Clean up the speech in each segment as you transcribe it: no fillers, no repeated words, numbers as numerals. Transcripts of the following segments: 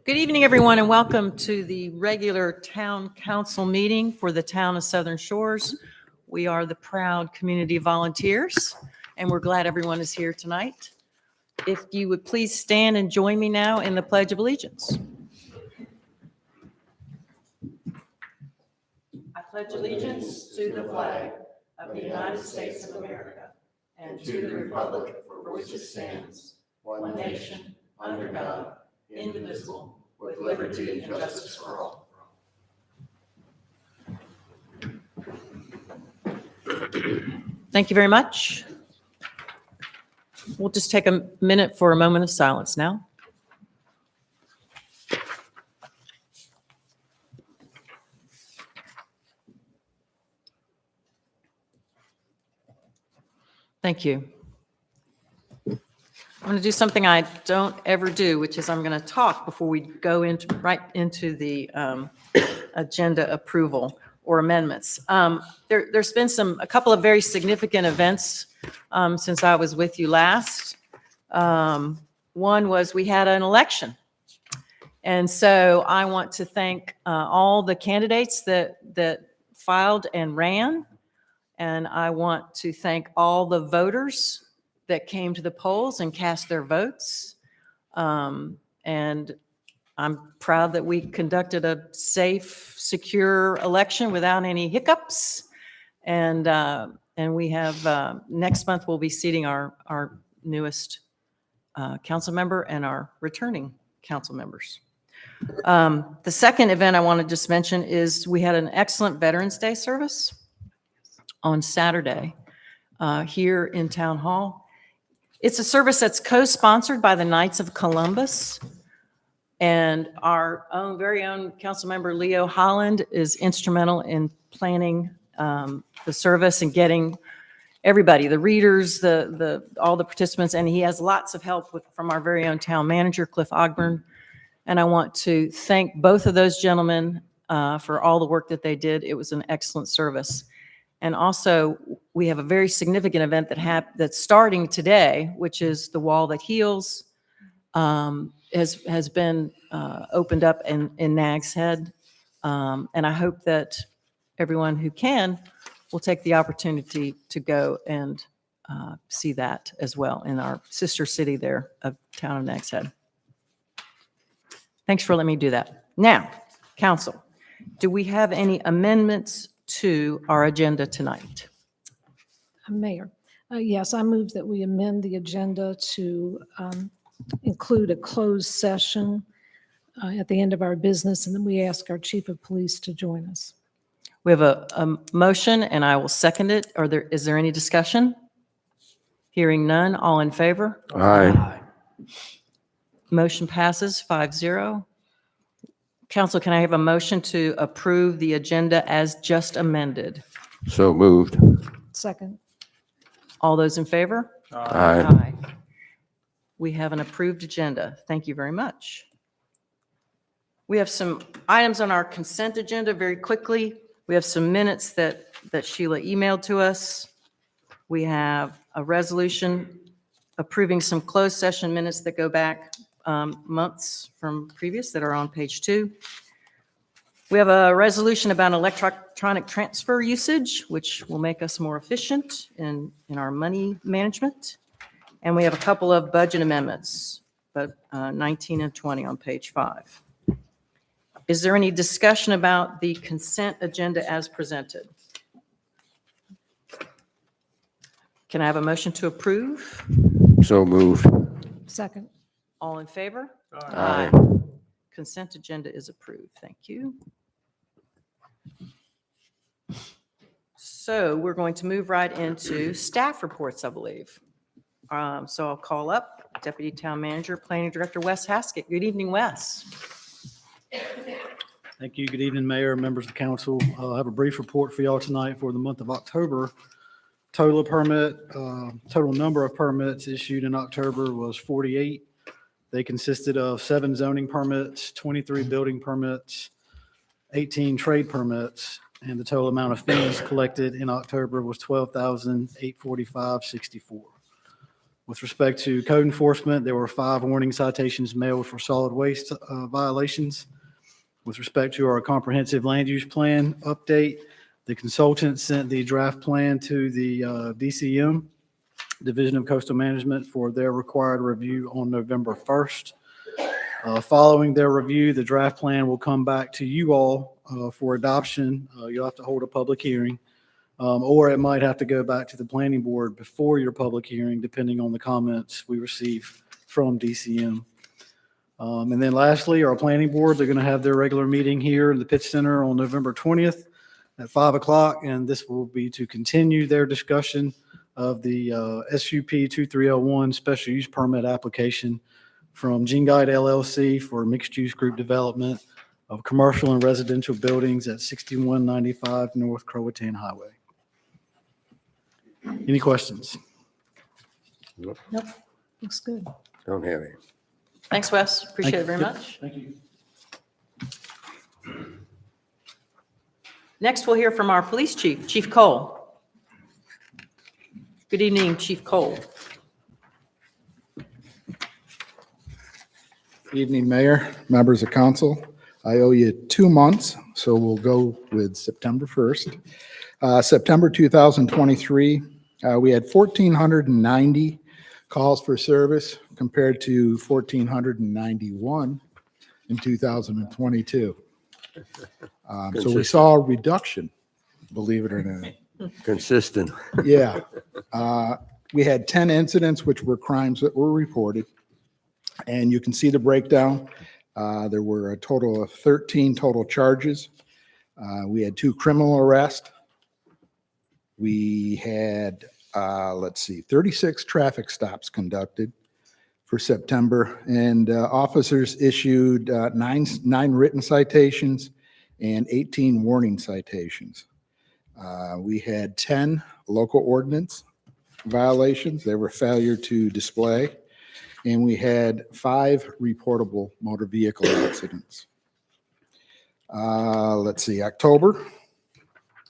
Good evening, everyone, and welcome to the regular town council meeting for the town of Southern Shores. We are the proud community volunteers, and we're glad everyone is here tonight. If you would please stand and join me now in the Pledge of Allegiance. I pledge allegiance to the flag of the United States of America and to the republic for which it stands, one nation, under God, indivisible, with liberty and justice for all. Thank you very much. We'll just take a minute for a moment of silence now. Thank you. I'm going to do something I don't ever do, which is I'm going to talk before we go right into the agenda approval or amendments. There's been a couple of very significant events since I was with you last. One was we had an election. And so I want to thank all the candidates that filed and ran. And I want to thank all the voters that came to the polls and cast their votes. And I'm proud that we conducted a safe, secure election without any hiccups. And we have, next month, we'll be seating our newest council member and our returning council members. The second event I want to just mention is we had an excellent Veterans Day service on Saturday here in Town Hall. It's a service that's co-sponsored by the Knights of Columbus, and our very own council member Leo Holland is instrumental in planning the service and getting everybody, the readers, all the participants, and he has lots of help from our very own town manager, Cliff Ogburn. And I want to thank both of those gentlemen for all the work that they did. It was an excellent service. And also, we have a very significant event that's starting today, which is the Wall That Heals, has been opened up in Nags Head. And I hope that everyone who can will take the opportunity to go and see that as well in our sister city there of town of Nags Head. Thanks for letting me do that. Now, council, do we have any amendments to our agenda tonight? Mayor, yes, I move that we amend the agenda to include a closed session at the end of our business, and then we ask our chief of police to join us. We have a motion, and I will second it. Is there any discussion? Hearing none, all in favor? Aye. Motion passes 5-0. Council, can I have a motion to approve the agenda as just amended? So moved. Second. All those in favor? Aye. We have an approved agenda. Thank you very much. We have some items on our consent agenda very quickly. We have some minutes that Sheila emailed to us. We have a resolution approving some closed session minutes that go back months from previous that are on page 2. We have a resolution about electronic transfer usage, which will make us more efficient in our money management. And we have a couple of budget amendments, but 19 and 20 on page 5. Is there any discussion about the consent agenda as presented? Can I have a motion to approve? So moved. Second. All in favor? Aye. Consent agenda is approved. Thank you. So we're going to move right into staff reports, I believe. So I'll call up Deputy Town Manager, Planning Director Wes Haskett. Good evening, Wes. Thank you. Good evening, Mayor, members of council. I'll have a brief report for y'all tonight for the month of October. Total number of permits issued in October was 48. They consisted of 7 zoning permits, 23 building permits, 18 trade permits, and the total amount of fees collected in October was $12,845.64. With respect to code enforcement, there were 5 warning citations mailed for solid waste violations. With respect to our comprehensive land use plan update, the consultant sent the draft plan to the DCM, Division of Coastal Management, for their required review on November 1st. Following their review, the draft plan will come back to you all for adoption. You'll have to hold a public hearing, or it might have to go back to the planning board before your public hearing, depending on the comments we receive from DCM. And then lastly, our planning board, they're going to have their regular meeting here in the Pitts Center on November 20th at 5 o'clock, and this will be to continue their discussion of the SUP 2301 special use permit application from Gene Guide LLC for mixed-use group development of commercial and residential buildings at 6195 North Croatan Highway. Any questions? Nope, looks good. Don't have any. Thanks, Wes. Appreciate it very Yep. much. Thank you. Next, we'll hear from our police chief, Chief Cole. Good evening, Chief Cole. Evening, Mayor, members of council. I owe you 2 months, so we'll go with September 1st. September 2023, we had 1,490 calls for service compared to 1,491 in 2022. So we saw a reduction, believe it or not. Consistent. Yeah. We had 10 incidents, which were crimes that were reported. And you can see the breakdown. There were a total of 13 total charges. We had 2 criminal arrests. We had, 36 traffic stops conducted for September. And officers issued nine written citations and 18 warning citations. We had 10 local ordinance violations. They were failure to display. And we had 5 reportable motor vehicle accidents. October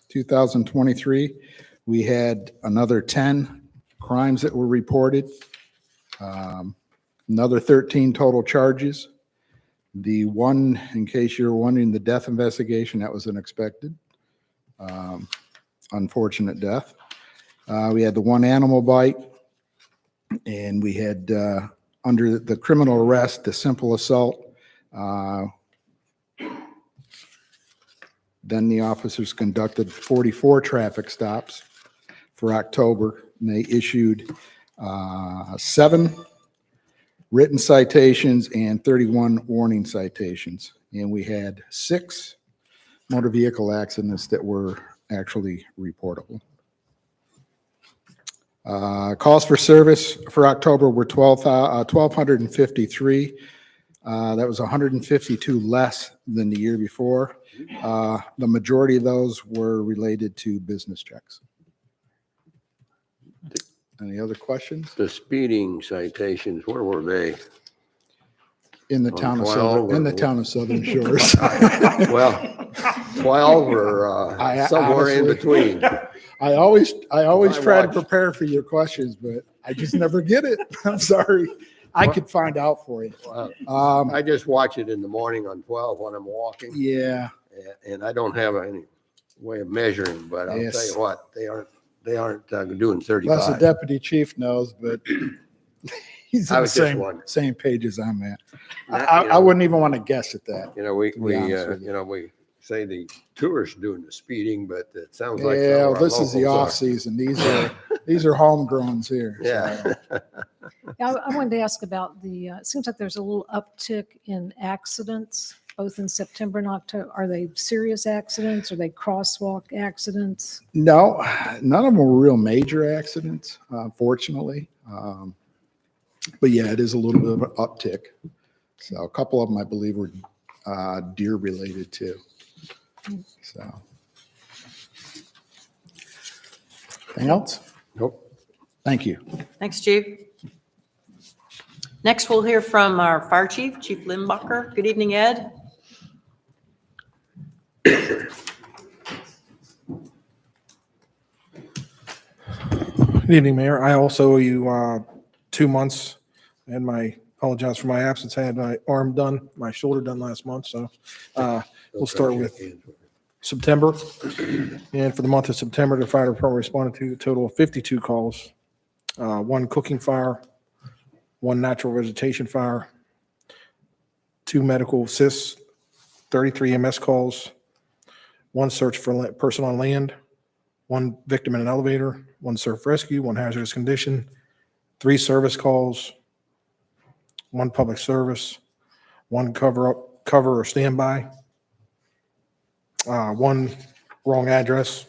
2023, we had another 10 crimes that were reported, another 13 total charges. The one, in case you're wondering, the death investigation, that was unexpected, unfortunate death. We had the 1 animal bite, and we had under the criminal arrest, the simple assault. Then the officers conducted 44 traffic stops for October, and they issued 7 written citations and 31 warning citations. And we had 6 motor vehicle accidents that were actually reportable. Calls for service for October were 1,253. That was 152 less than the year before. The majority of those were related to business checks. Any other questions? The speeding citations, where were they? In the On town of 12 Southern, or- Southern Shores. Well, 12 or I somewhere in honestly- between. I always I try to watched- prepare for your questions, but I just never get it. I'm sorry. I could find out for you. I just watch it in the morning on 12 when I'm walking, Yeah, and I don't have any way of measuring, but I'll tell Yes. you what, they aren't doing unless the 35. deputy chief knows, but he's I in the was just same, wondering. same page as I'm at. That, you I know, wouldn't even want to guess at that. You know, we be honest with you. you know, we say the tourists doing the speeding, but it sounds like. some Yeah, of well, our this is the locals are. off season. These are homegrowns here. so. Yeah. Yeah, I wanted to ask about the, it seems like there's a little uptick in accidents, both in September and October. Are they serious accidents? Are they crosswalk accidents? No, none of them were real major accidents, fortunately. But yeah, it is a little bit of an uptick. So a couple of them, I believe, were deer related too. So. Anything else? Nope. Thank you. Thanks, Chief. Next, we'll hear from our fire chief, Chief Limbacher. Good evening, Ed. Good evening, Mayor. I also owe you 2 months. And apologize for my absence. I had my arm done, my shoulder done last month. So we'll start with September. And for the month of September, the fire department responded to a total of 52 calls, 1 cooking fire, 1 natural vegetation fire, 2 medical assists, 33 EMS calls, 1 search for person on land, 1 victim in an elevator, 1 surf rescue, 1 hazardous condition, 3 service calls, 1 public service, 1 cover or standby, 1 wrong address,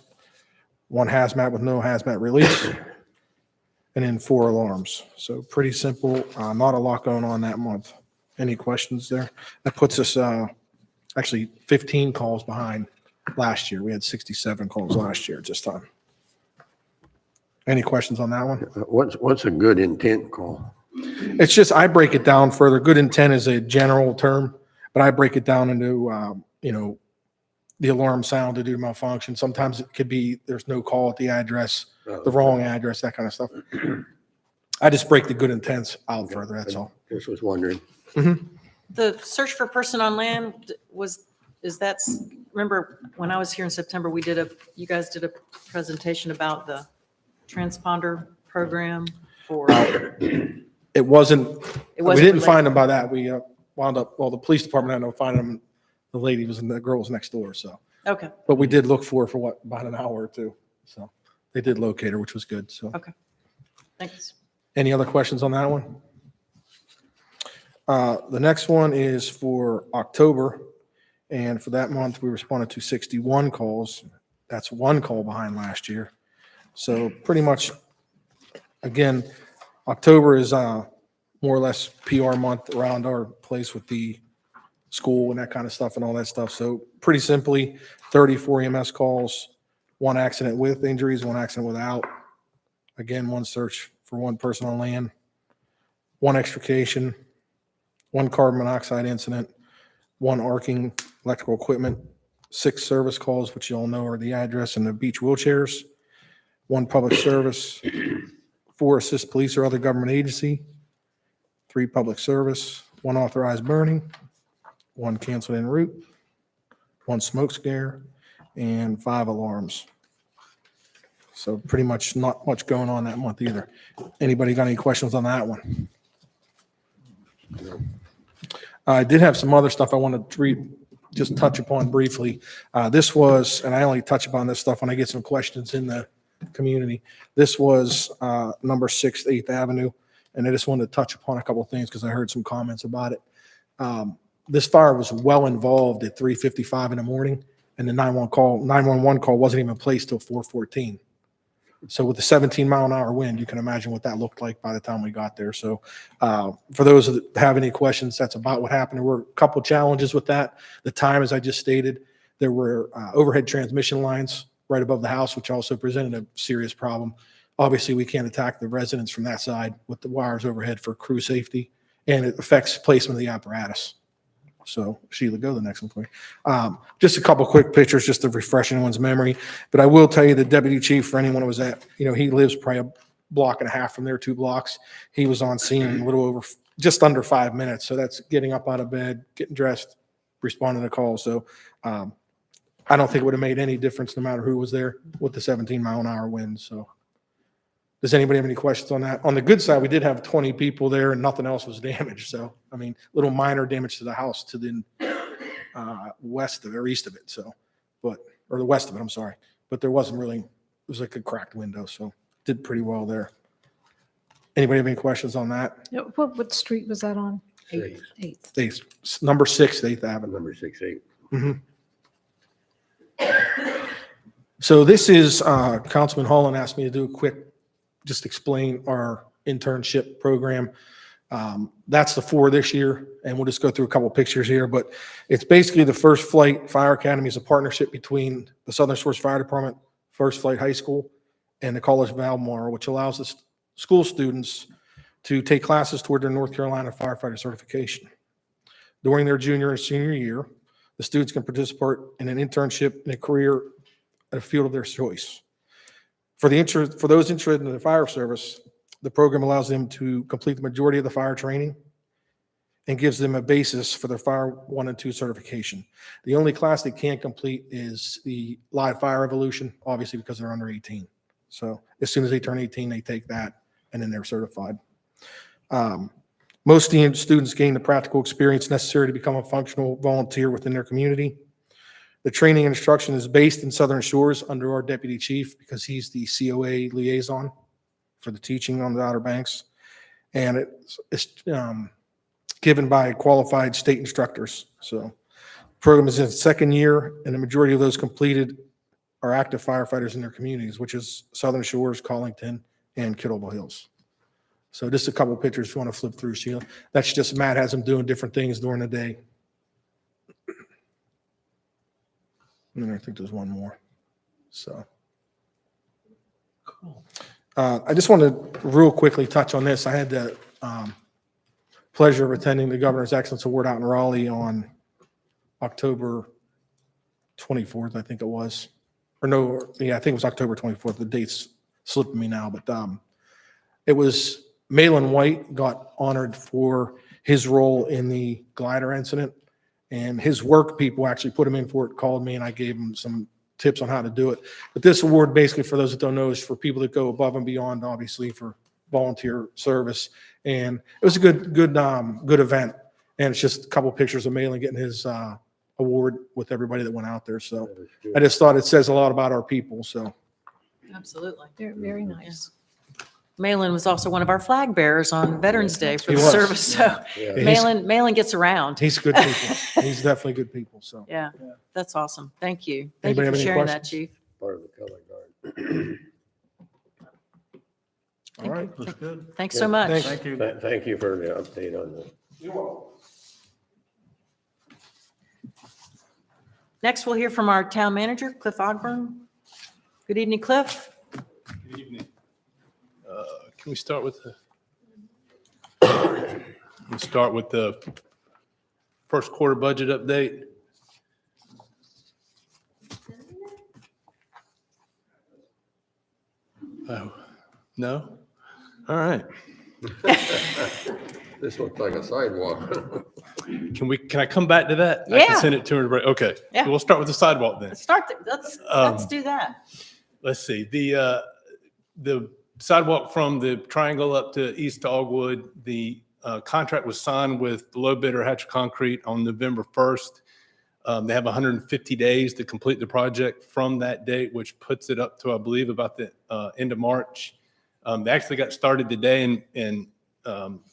1 hazmat with no hazmat release, and then 4 alarms. So pretty simple, not a lot going on that month. Any questions there? That puts us actually 15 calls behind last year. We had 67 calls last year at this time. Any questions on that one? What's a good intent call? It's just, I break it down further. Good intent is a general term, but I break it down into, the alarm sounded due to malfunction. Sometimes it could be, there's no call at the address, the wrong address, that kind of stuff. I just break the good intents out further, that's all. Just was wondering. The search for person on land remember when I was here in September, you guys did a presentation about the transponder program for, It wasn't, we wasn't didn't related. find them by that. We wound up, the police department had to find them. The lady the girl was next door, so. okay, But we did look for about an hour or two. So they did locate her, which was good, so. okay. Thanks. Any other questions on that one? The next one is for October, and for that month, we responded to 61 calls. That's 1 call behind last year. So pretty much, again, October is more or less PR month around our place with the school and that kind of stuff and all that stuff. So pretty simply, 34 EMS calls, 1 accident with injuries, 1 accident without. Again, 1 search for 1 person on land, 1 extrication, 1 carbon monoxide incident, 1 arcing electrical equipment, 6 service calls, which you all know are the address and the beach wheelchairs, 1 public service, 4 assist police or other government agency, 3 public service, 1 authorized burning, 1 canceled en route, 1 smoke scare, and 5 alarms. So pretty much not much going on that month either. Anybody got any questions on that one? I did have some other stuff I wanted to just touch upon briefly. This was, and I only touch upon this stuff when I get some questions in the community. This was number 6th, 8th Avenue, and I just wanted to touch upon a couple of things because I heard some comments about it. This fire was well involved at 3:55 in the morning, and the 911 call wasn't even placed till 4:14. So with the 17-mile-an-hour wind, you can imagine what that looked like by the time we got there. So for those that have any questions, that's about what happened. There were a couple challenges with that. The time, as I just stated, there were overhead transmission lines right above the house, which also presented a serious problem. Obviously, we can't attack the residents from that side with the wires overhead for crew safety, and it affects placement of the apparatus. So Sheila, go to the next one, please. Just a couple quick pictures, just to refresh anyone's memory. But I will tell you, the deputy chief, for anyone who was at, he lives probably a block and a half from there, 2 blocks. He was on scene in a little over, just under 5 minutes. So that's getting up out of bed, getting dressed, responding to calls. So I don't think it would have made any difference no matter who was there with the 17-mile-an-hour wind. So does anybody have any questions on that? On the good side, we did have 20 people there and nothing else was damaged. So, I mean, little minor damage to the house to the west of it or east of it. So, or the west of it, I'm sorry. But there wasn't really, it was like a cracked window. So did pretty well there. Anybody have any questions on that? What street was that on? Six. 8th. Number 6, 8th Avenue. Number 6, 8. So this is, Councilman Holland asked me to do a quick, just explain our internship program. That's the 4 this year, and we'll just go through a couple pictures here, but it's basically the First Flight Fire Academy is a partnership between the Southern Source Fire Department, First Flight High School, and the College of Albemarle, which allows the school students to take classes toward their North Carolina firefighter certification. During their junior and senior year, the students can participate in an internship in a career at a field of their choice. For those interested in the fire service, The program allows them to complete the majority of the fire training and gives them a basis for their Fire 1 and 2 certification. The only class they can't complete is the live fire evolution, obviously because they're under 18. So as soon as they turn 18, they take that and then they're certified. Most students gain the practical experience necessary to become a functional volunteer within their community. The training and instruction is based in Southern Shores under our deputy chief because he's the COA liaison for the teaching on the Outer Banks. And it's given by qualified state instructors. So the program is in its second year, and the majority of those completed are active firefighters in their communities, which is Southern Shores, Collington, and Kittleville Hills. So just a couple of pictures if you want to flip through, Sheila. That's just Matt has them doing different things during the day. And then I think there's one more. So. I just want to real quickly touch on this. I had the pleasure of attending the Governor's Excellence Award out in Raleigh on October 24th, I think it was. Or no, yeah, I think it was October 24th. The date's slipping me now, but it was Malin White got honored for his role in the glider incident, and his work people actually put him in for it, called me, and I gave him some tips on how to do it. But this award, basically, for those that don't know, is for people that go above and beyond, obviously, for volunteer service. And it was a good event. And it's just a couple pictures of Malin getting his award with everybody that went out there. So I just thought it says a lot about our people. So Absolutely. Very, very nice. Malin was also one of our flag bearers on Veterans Day for He the was. service. So Yeah. Malin gets around. he's good people. He's definitely good people. So Yeah, that's awesome. Thank you. Thank Anybody you have for any sharing that, questions? Chief. Part of the color guard. all right. That's good. Thanks so much. Thanks. Thank you. Thank you for the update on this. Next, we'll hear from our town manager, Cliff Ogburn. Good evening, Cliff. Good evening. Can we start with the first quarter budget update? Oh, no? All right. This looks like a sidewalk. Can I come back to that? I Yeah. can send it to her. Okay. Yeah. We'll start with the sidewalk then. Let's do that. Let's see, the sidewalk from the Triangle up to East Dogwood, the contract was signed with the low bidder Hatcher Concrete on November 1st. They have 150 days to complete the project from that date, which puts it up to, I believe, about the end of March. They actually got started today and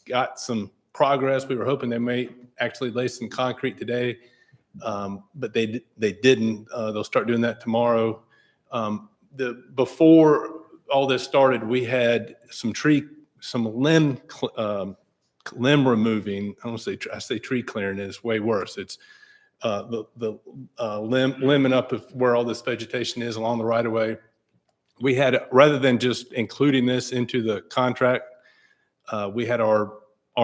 got some progress. We were hoping they may actually lay some concrete today, but they didn't. They'll start doing that tomorrow. Before all this started, we had some limb removing. I say tree clearing is way worse. It's the limbing up of where all this vegetation is along the right of way. We had, rather than just including this into the contract, we had our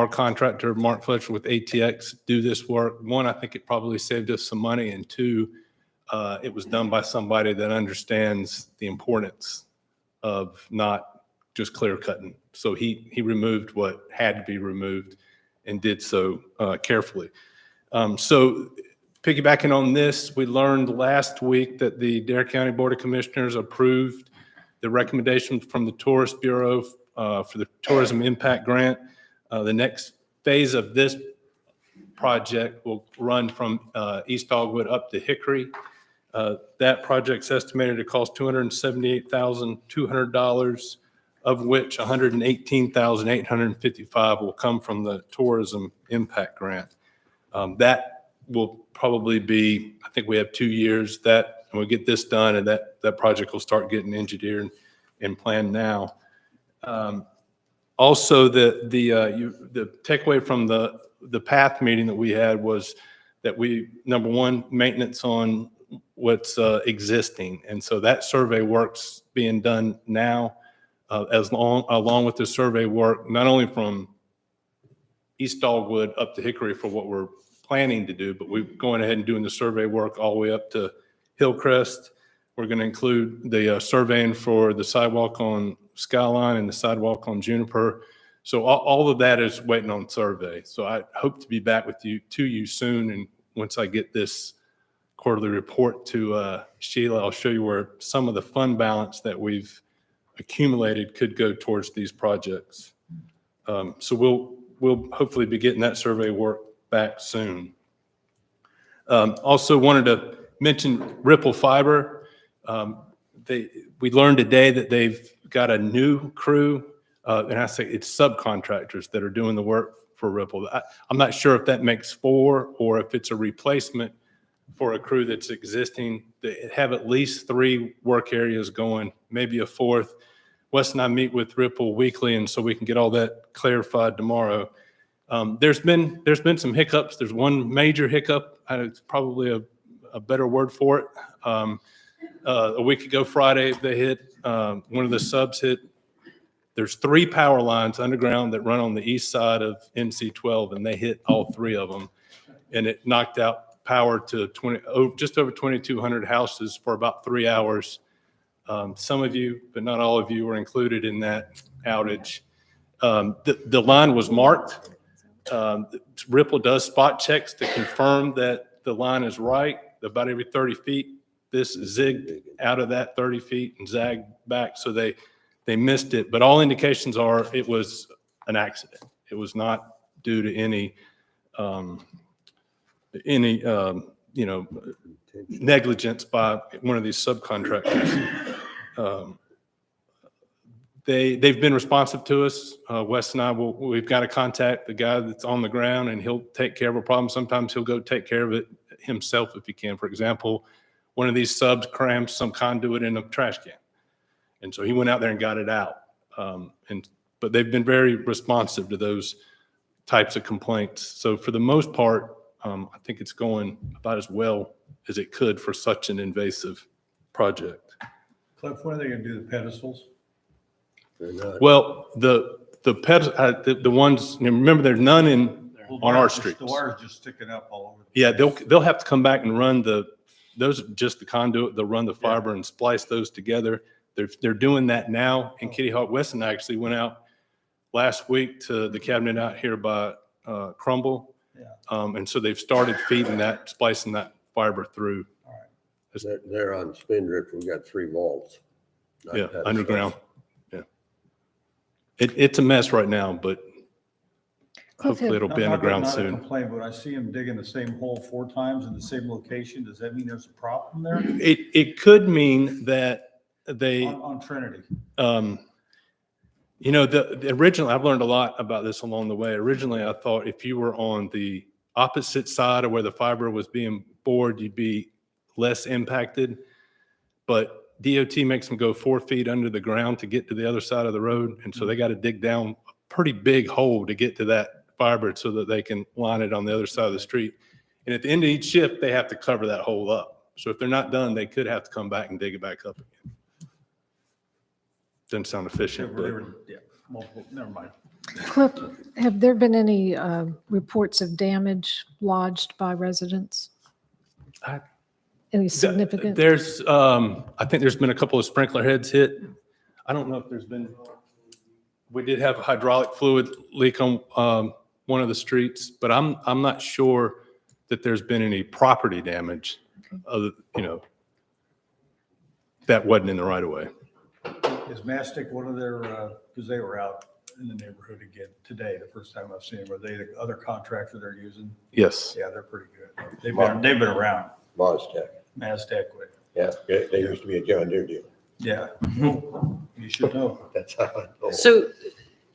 contractor, Mark Fletcher with ATX, do this work. One, I think it probably saved us some money, and two, it was done by somebody that understands the importance of not just clear cutting. So he removed what had to be removed and did so carefully. So piggybacking on this, we learned last week that the Dare County Board of Commissioners approved the recommendation from the Tourist Bureau for the Tourism Impact Grant. The next phase of this project will run from East Dogwood up to Hickory. That project's estimated to cost $278,200, of which $118,855 will come from the Tourism Impact Grant. That will probably be, I think we have 2 years that, and we'll get this done, and that project will start getting engineered and planned now. Also, the takeaway from the PATH meeting that we had was that number one, maintenance on what's existing. And so that survey work's being done now, along with the survey work, not only from East Dogwood up to Hickory for what we're planning to do, but we're going ahead and doing the survey work all the way up to Hillcrest. We're going to include the surveying for the sidewalk on Skyline and the sidewalk on Juniper. So all of that is waiting on survey. So I hope to be back with you soon. And once I get this quarterly report to Sheila, I'll show you where some of the fund balance that we've accumulated could go towards these projects. So we'll hopefully be getting that survey work back soon. Also wanted to mention Ripple Fiber. We learned today that they've got a new crew, and I say it's subcontractors that are doing the work for Ripple. I'm not sure if that makes 4 or if it's a replacement for a crew that's existing. They have at least 3 work areas going, maybe a 4th. Wes and I meet with Ripple weekly, and so we can get all that clarified tomorrow. There's been some hiccups. There's one major hiccup. It's probably a better word for it. A week ago Friday, they hit, one of the subs hit. There's 3 power lines underground that run on the east side of NC 12, and they hit all 3 of them. And it knocked out power to just over 2,200 houses for about 3 hours. Some of you, but not all of you, were included in that outage. The line was marked. Ripple does spot checks to confirm that the line is right. About every 30 feet, this zigged out of that 30 feet and zagged back. So they missed it. But all indications are it was an accident. It was not due to any negligence by one of these subcontractors. They've been responsive to us. Wes and I we've got to contact the guy that's on the ground, and he'll take care of a problem. Sometimes he'll go take care of it himself if he can. For example, one of these subs crammed some conduit in a trash can, and so he went out there and got it out. But they've been very responsive to those types of complaints. So for the most part, I think it's going about as well as it could for such an invasive project. Cliff, when are they gonna do the pedestals? They're not. Well, the ones, remember, there's none on our streets. The wire's just sticking up all over. Yeah, they'll have to come back and run those are just the conduit. They'll run the fiber and splice those together. They're doing that now in Kitty Hawk. West and I actually went out last week to the cabinet out here by Crumble. Yeah. And so they've started feeding that, splicing that fiber through. They're on Spindrift. We've got 3 vaults. not Yeah, pedestals. underground. Yeah. It's a mess right now, but Cliff, hopefully it'll be underground Not a soon. complaint, but I see him digging the same hole 4 times in the same location. Does that mean there's a problem there It could mean that they, on Trinity? the original, I've learned a lot about this along the way. Originally, I thought if you were on the opposite side of where the fiber was being bored, you'd be less impacted. But DOT makes them go 4 feet under the ground to get to the other side of the road. And so they got to dig down a pretty big hole to get to that fiber so that they can line it on the other side of the street. And at the end of each shift, they have to cover that hole up. So if they're not done, they could have to come back and dig it back up again. Doesn't sound efficient, but Yeah, multiple, never mind. Cliff, have there been any reports of damage lodged by residents? I- Any significant? There's, I think there's been a couple of sprinkler heads hit. I don't know if there's been, we did have a hydraulic fluid leak on one of the streets, but I'm not sure that there's been any property damage other, that wasn't in the right of way. Is Mastic one of their, because they were out in the neighborhood again today, the first time I've seen them. Are they the other contractor they're using? Yes. Yeah, they're pretty good. They've been around, Voztech. Mastic with, Yeah, they used to be a John Deere deal. yeah. You should know. That's how I know. So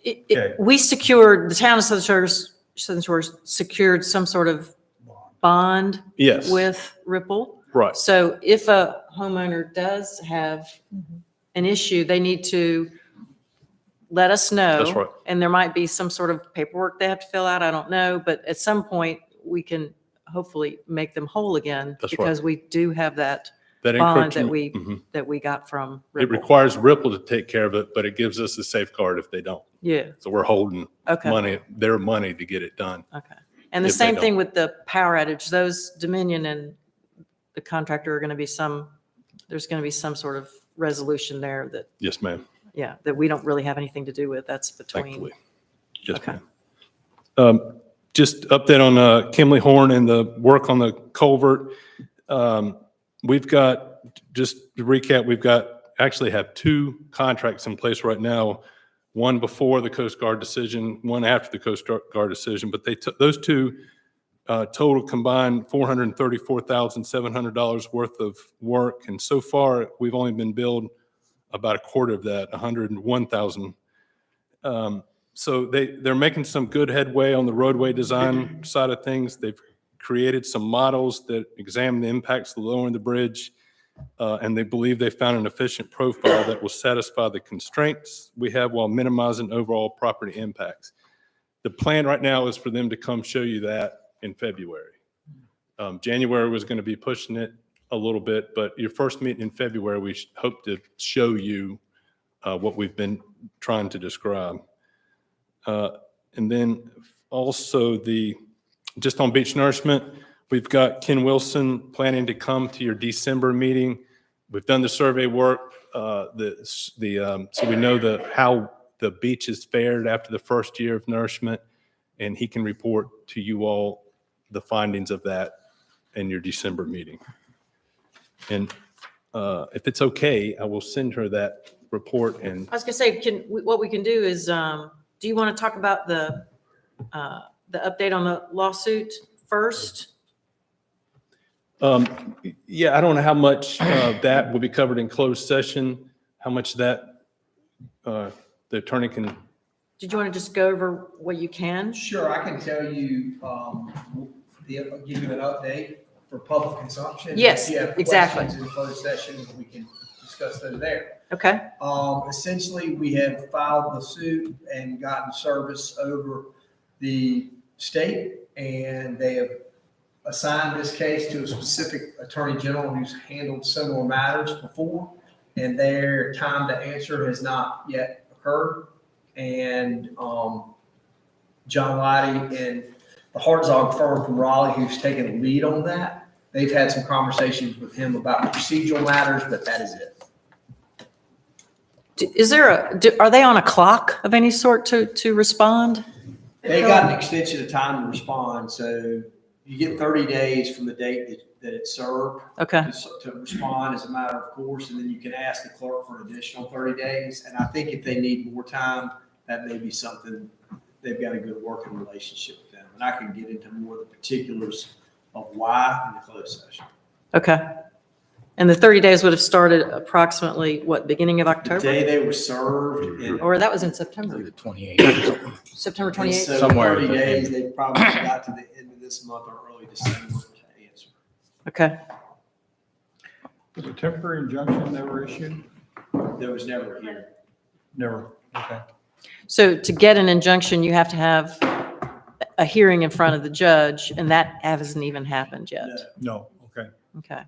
Okay. we secured, the town of Southern Shores secured some sort of bond Yes. with Ripple. Right. So if a homeowner does have an issue, they need to let us know. That's right. And there might be some sort of paperwork they have to fill out. I don't know. But at some point, we can hopefully make them whole again. That's right. Because we do have that That bond that encroachment, we got from it Ripple. requires Ripple to take care of it, but it gives us a safeguard if they don't. Yeah, So we're holding okay, their money to get it done. okay. And the If they same thing don't. with the power outage, those Dominion and the contractor are going to be there's going to be some sort of resolution there that, Yes, ma'am. yeah, that we don't really have anything to do with. That's between. Thankfully. Yes, Okay. ma'am. Just update on Kimley Horn and the work on the culvert. We've got, just to recap, actually have 2 contracts in place right now. One before the Coast Guard decision, one after the Coast Guard decision, but those 2 total combined $434,700 worth of work. And so far, we've only been billed about a quarter of that, $101,000. So they're making some good headway on the roadway design side of things. They've created some models that examine the impacts of lowering the bridge. And they believe they found an efficient profile that will satisfy the constraints we have while minimizing overall property impacts. The plan right now is for them to come show you that in February. January was going to be pushing it a little bit, but your first meeting in February, we hope to show you what we've been trying to describe. And then also just on beach nourishment, we've got Ken Wilson planning to come to your December meeting. We've done the survey work, so we know how the beach has fared after the first year of nourishment, and he can report to you all the findings of that in your December meeting. And if it's okay, I will send her that report. And I was gonna say, what we can do is, do you want to talk about the update on the lawsuit first? Yeah, I don't know how much that will be covered in closed session, how much that the attorney can. Did you want to just go over what you can? Sure, I can tell you, give you an update for public consumption. Yes, If you have exactly. questions in closed session, we can discuss those there. Okay, Essentially, we have filed the suit and gotten service over the state, and they have assigned this case to a specific attorney general who's handled similar matters before, and their time to answer has not yet occurred. And John Lighty and the Hartzog firm from Raleigh, who's taken the lead on that, they've had some conversations with him about procedural matters, but that is it. are they on a clock of any sort to respond? They got an extension of time to respond, so you get 30 days from the date that it's served Okay, to respond as a matter of course, and then you can ask the clerk for an additional 30 days. And I think if they need more time, that may be something, they've got a good working relationship with them. And I can get into more of the particulars of why in the closed session. okay. And the 30 days would have started approximately, what, beginning of The October? day they were served and. Or that was in September, The 28th. September And 28th? so Somewhere 30 in days, they probably got to the end of this month or early December to answer. Okay, Was a temporary injunction never issued? There was never a hearing. Never, okay. so to get an injunction, you have to have a hearing in front of the judge, and that hasn't even happened yet. No, okay, Okay,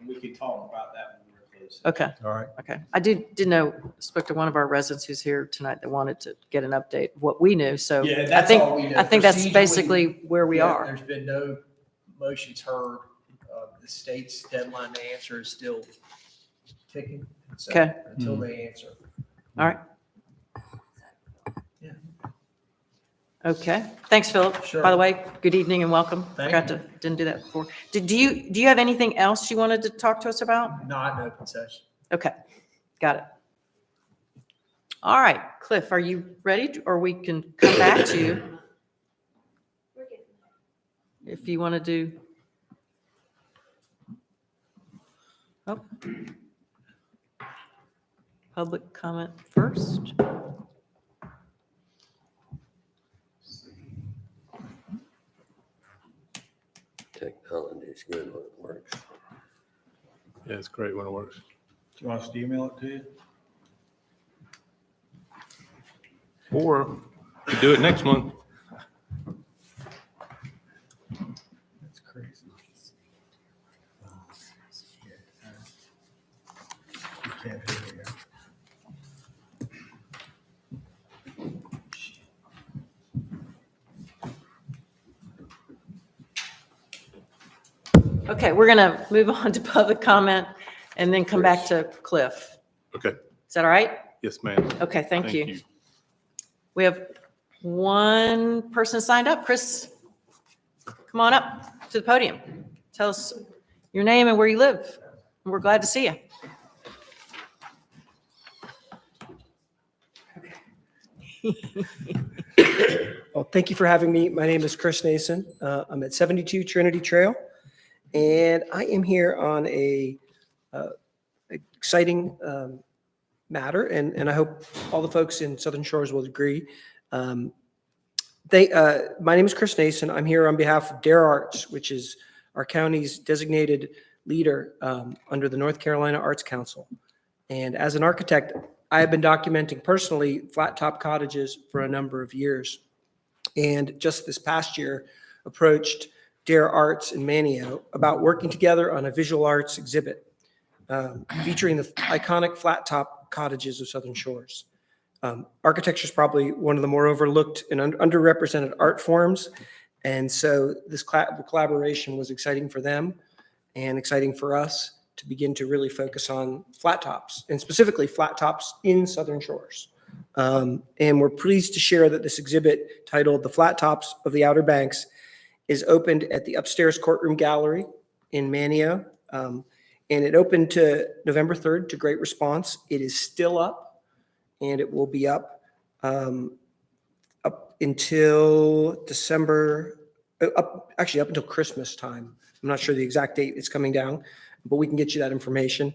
We can talk about that when we're closed. okay. all right. Okay. I did know, spoke to one of our residents who's here tonight that wanted to get an update of what we knew. So Yeah, I that's think, all we know. I think that's Procedurally, basically where we yeah, are. There's been no motions heard. The state's deadline to answer is still ticking. So Okay. Until they answer. All right. Yeah. Okay. Thanks, Philip. Sure. By the way, good evening and welcome. Thank Forgot you. to, didn't do that before. Do you have anything else you wanted to talk to us about? Not an open session. Okay. Got it. All right. Cliff, are you ready? Or we can come back to you if you want to do. Oh. Public comment first. Technology is good when it works. yeah, it's great when it works. Do you want us to email it to you? Or we do it next month. That's crazy. You can't do it again. Okay, we're going to move on to public comment and then come back to Cliff. Okay. Is that all right? Yes, ma'am. Okay, thank you. We have one person signed up. Chris, come on up to the podium. Tell us your name and where you live. We're glad to see you. Well, thank you for having me. My name is Chris Nason. I'm at 72 Trinity Trail, and I am here on a exciting matter, and I hope all the folks in Southern Shores will agree. My name is Chris Nason. I'm here on behalf of Dare Arts, which is our county's designated leader under the North Carolina Arts Council. And as an architect, I have been documenting personally flat top cottages for a number of years. And just this past year, approached Dare Arts in Manio about working together on a visual arts exhibit featuring the iconic flat top cottages of Southern Shores. Architecture is probably one of the more overlooked and underrepresented art forms. And so this collaboration was exciting for them and exciting for us to begin to really focus on flat tops, and specifically flat tops in Southern Shores. And we're pleased to share that this exhibit, titled The Flat Tops of the Outer Banks, is opened at the upstairs courtroom gallery in Manio. And it opened to November 3rd to great response. It is still up, and it will be up until December, up until Christmas time. I'm not sure the exact date it's coming down, but we can get you that information.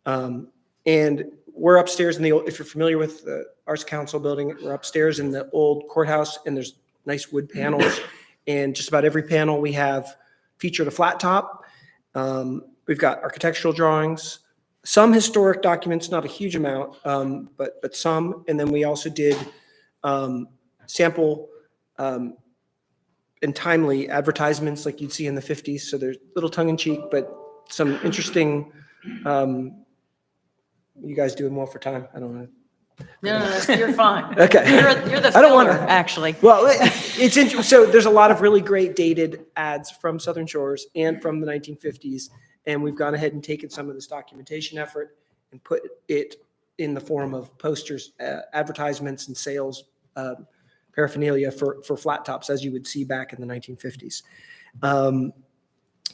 And we're upstairs in the old, if you're familiar with the Arts Council building, we're upstairs in the old courthouse, and there's nice wood panels. And just about every panel we have featured a flat top. We've got architectural drawings, some historic documents, not a huge amount, but some. And then we also did sample and timely advertisements like you'd see in the 50s. So there's a little tongue in cheek, but some interesting, you guys doing well for time? I don't know. No, you're fine. Okay. You're the I don't filler, wanna- actually. Well, it's interesting. So there's a lot of really great dated ads from Southern Shores and from the 1950s. And we've gone ahead and taken some of this documentation effort and put it in the form of posters, advertisements, and sales paraphernalia for flat tops, as you would see back in the 1950s.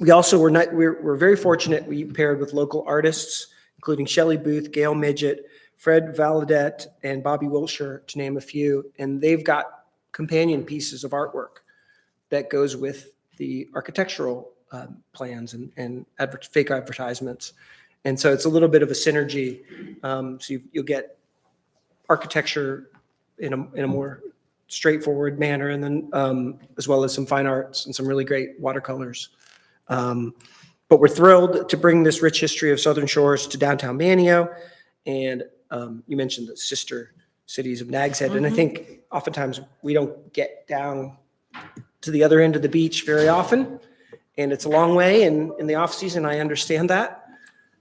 We also we're very fortunate. We paired with local artists, including Shelley Booth, Gail Midget, Fred Valadette, and Bobby Wilshire, to name a few. And they've got companion pieces of artwork that goes with the architectural plans and fake advertisements. And so it's a little bit of a synergy. So you'll get architecture in a more straightforward manner, and then as well as some fine arts and some really great watercolors. But we're thrilled to bring this rich history of Southern Shores to downtown Manio. And you mentioned the sister cities of Nags Head. And I think oftentimes we don't get down to the other end of the beach very often. And it's a long way. And in the off season, I understand that.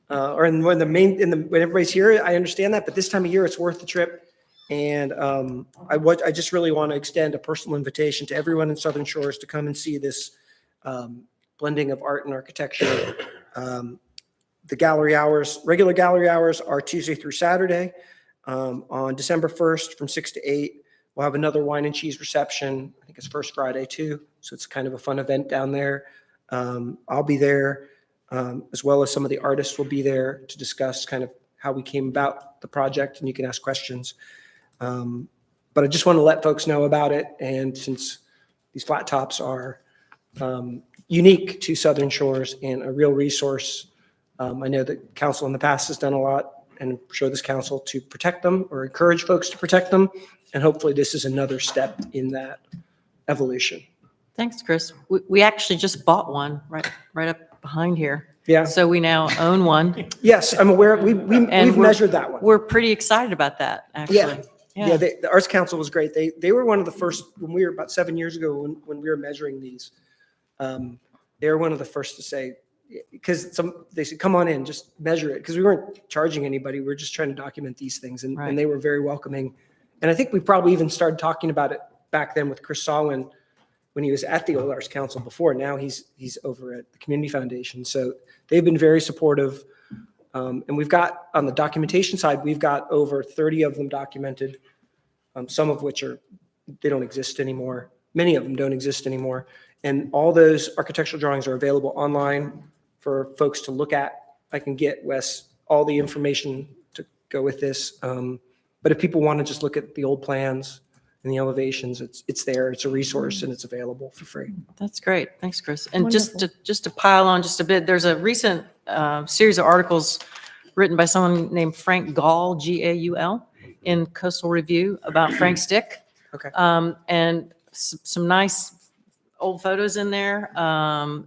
When everybody's here, I understand that. But this time of year, it's worth the trip. And I just really want to extend a personal invitation to everyone in Southern Shores to come and see this blending of art and architecture. The gallery hours, regular gallery hours, are Tuesday through Saturday. On December 1st from 6 to 8, we'll have another wine and cheese reception. I think it's First Friday too. So it's kind of a fun event down there. I'll be there, as well as some of the artists will be there to discuss kind of how we came about the project, and you can ask questions. But I just want to let folks know about it. And since these flat tops are unique to Southern Shores and a real resource, I know that council in the past has done a lot, and I'm sure this council, to protect them or encourage folks to protect them. And hopefully this is another step in that evolution. Thanks, Chris. We actually just bought one right up behind here. Yeah. So we now own one. Yes, I'm aware. We've we're- measured that one. We're pretty excited about that, actually. Yeah, the Arts Council was great. They were one of the first, when we were about 7 years ago, when we were measuring these, they were one of the first to say, because they said, come on in, just measure it. Because we weren't charging anybody. We were just trying to document these things. Right. And they were very welcoming. And I think we probably even started talking about it back then with Chris Sawin when he was at the Old Arts Council before. Now he's over at the Community Foundation. So they've been very supportive. And we've got, on the documentation side, we've got over 30 of them documented, some of which they don't exist anymore. Many of them don't exist anymore. And all those architectural drawings are available online for folks to look at. I can get Wes all the information to go with this. But if people want to just look at the old plans and the elevations, it's there, it's a resource, and it's available for free. That's great. Thanks, Chris. And just to pile on just a bit, there's a recent series of articles written by someone named Frank Gall, Gaul, in Coastal Review about Frank Stick. Okay. And some nice old photos in there, and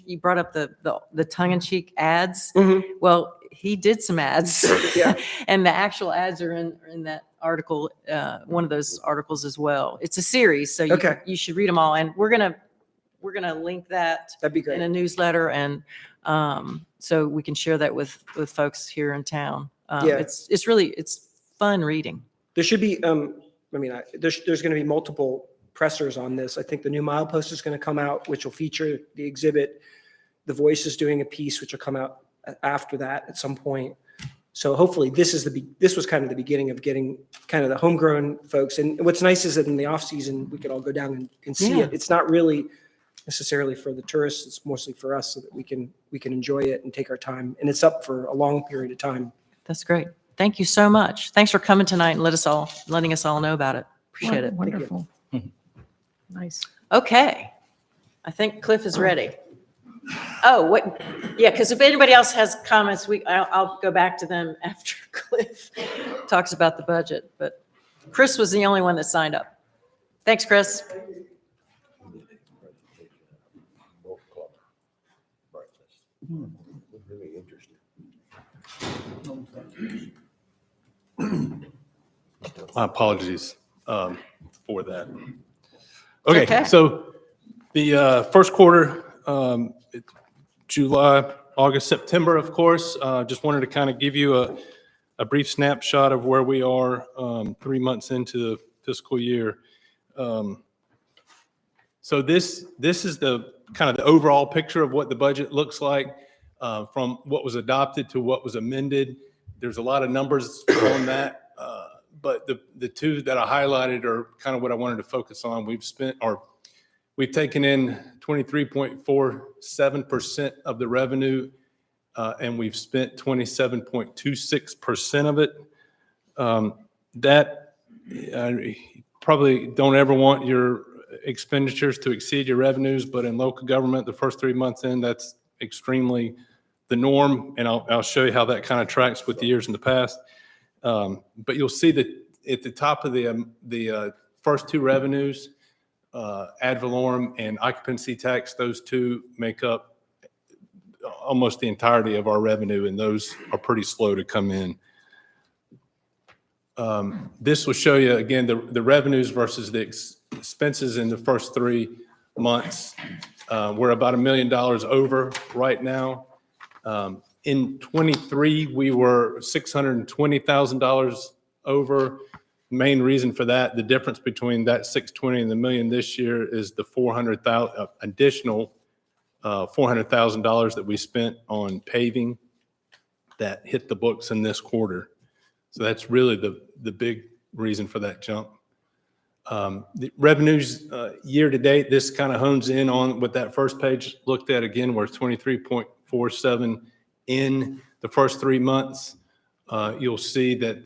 you brought up the tongue-in-cheek ads. Mhm. Well, he did some ads. Yeah. And the actual ads are in that article, one of those articles as well. It's a series, so Okay. you should read them all. And we're gonna link that That'd be in a great. newsletter, and so we can share that with folks here in town. Yeah. It's fun reading. There should be, there's going to be multiple pressers on this. I think the new milepost is going to come out, which will feature the exhibit. The Voice is doing a piece, which will come out after that at some point. So hopefully this was kind of the beginning of getting kind of the homegrown folks. And what's nice is that in the off season, we could all go down and see Yeah. it. It's not really necessarily for the tourists. It's mostly for us so that we can enjoy it and take our time. And it's up for a long period of time. That's great. Thank you so much. Thanks for coming tonight and letting us all know about it. Appreciate it. Wonderful. Nice. Okay. I think Cliff is ready. Oh, what? Yeah, because if anybody else has comments, I'll go back to them after Cliff talks about the budget. But Chris was the only one that signed up. Thanks, Chris. Really interesting. My apologies for that. Okay, Okay. so the first quarter, July, August, September, of course, just wanted to kind of give you a brief snapshot of where we are 3 months into the fiscal year. So this is the kind of the overall picture of what the budget looks like from what was adopted to what was amended. There's a lot of numbers on that. But the two that I highlighted are kind of what I wanted to focus on. We've taken in 23.47% of the revenue, and we've spent 27.26% of it. That probably don't ever want your expenditures to exceed your revenues, but in local government, the first 3 months in, that's extremely the norm, and I'll show you how that kind of tracks with the years in the past. But you'll see that at the top of the first two revenues, ad valorem and occupancy tax, those two make up almost the entirety of our revenue, and those are pretty slow to come in. This will show you, again, the revenues versus the expenses in the first 3 months. We're about $1 million over right now. In 23, we were $620,000 over. Main reason for that, the difference between that 620 and the million this year is the additional $400,000 that we spent on paving that hit the books in this quarter. So that's really the big reason for that jump. The revenues year to date, this kind of hones in on what that first page looked at again, where it's 23.47 in the first 3 months. You'll see that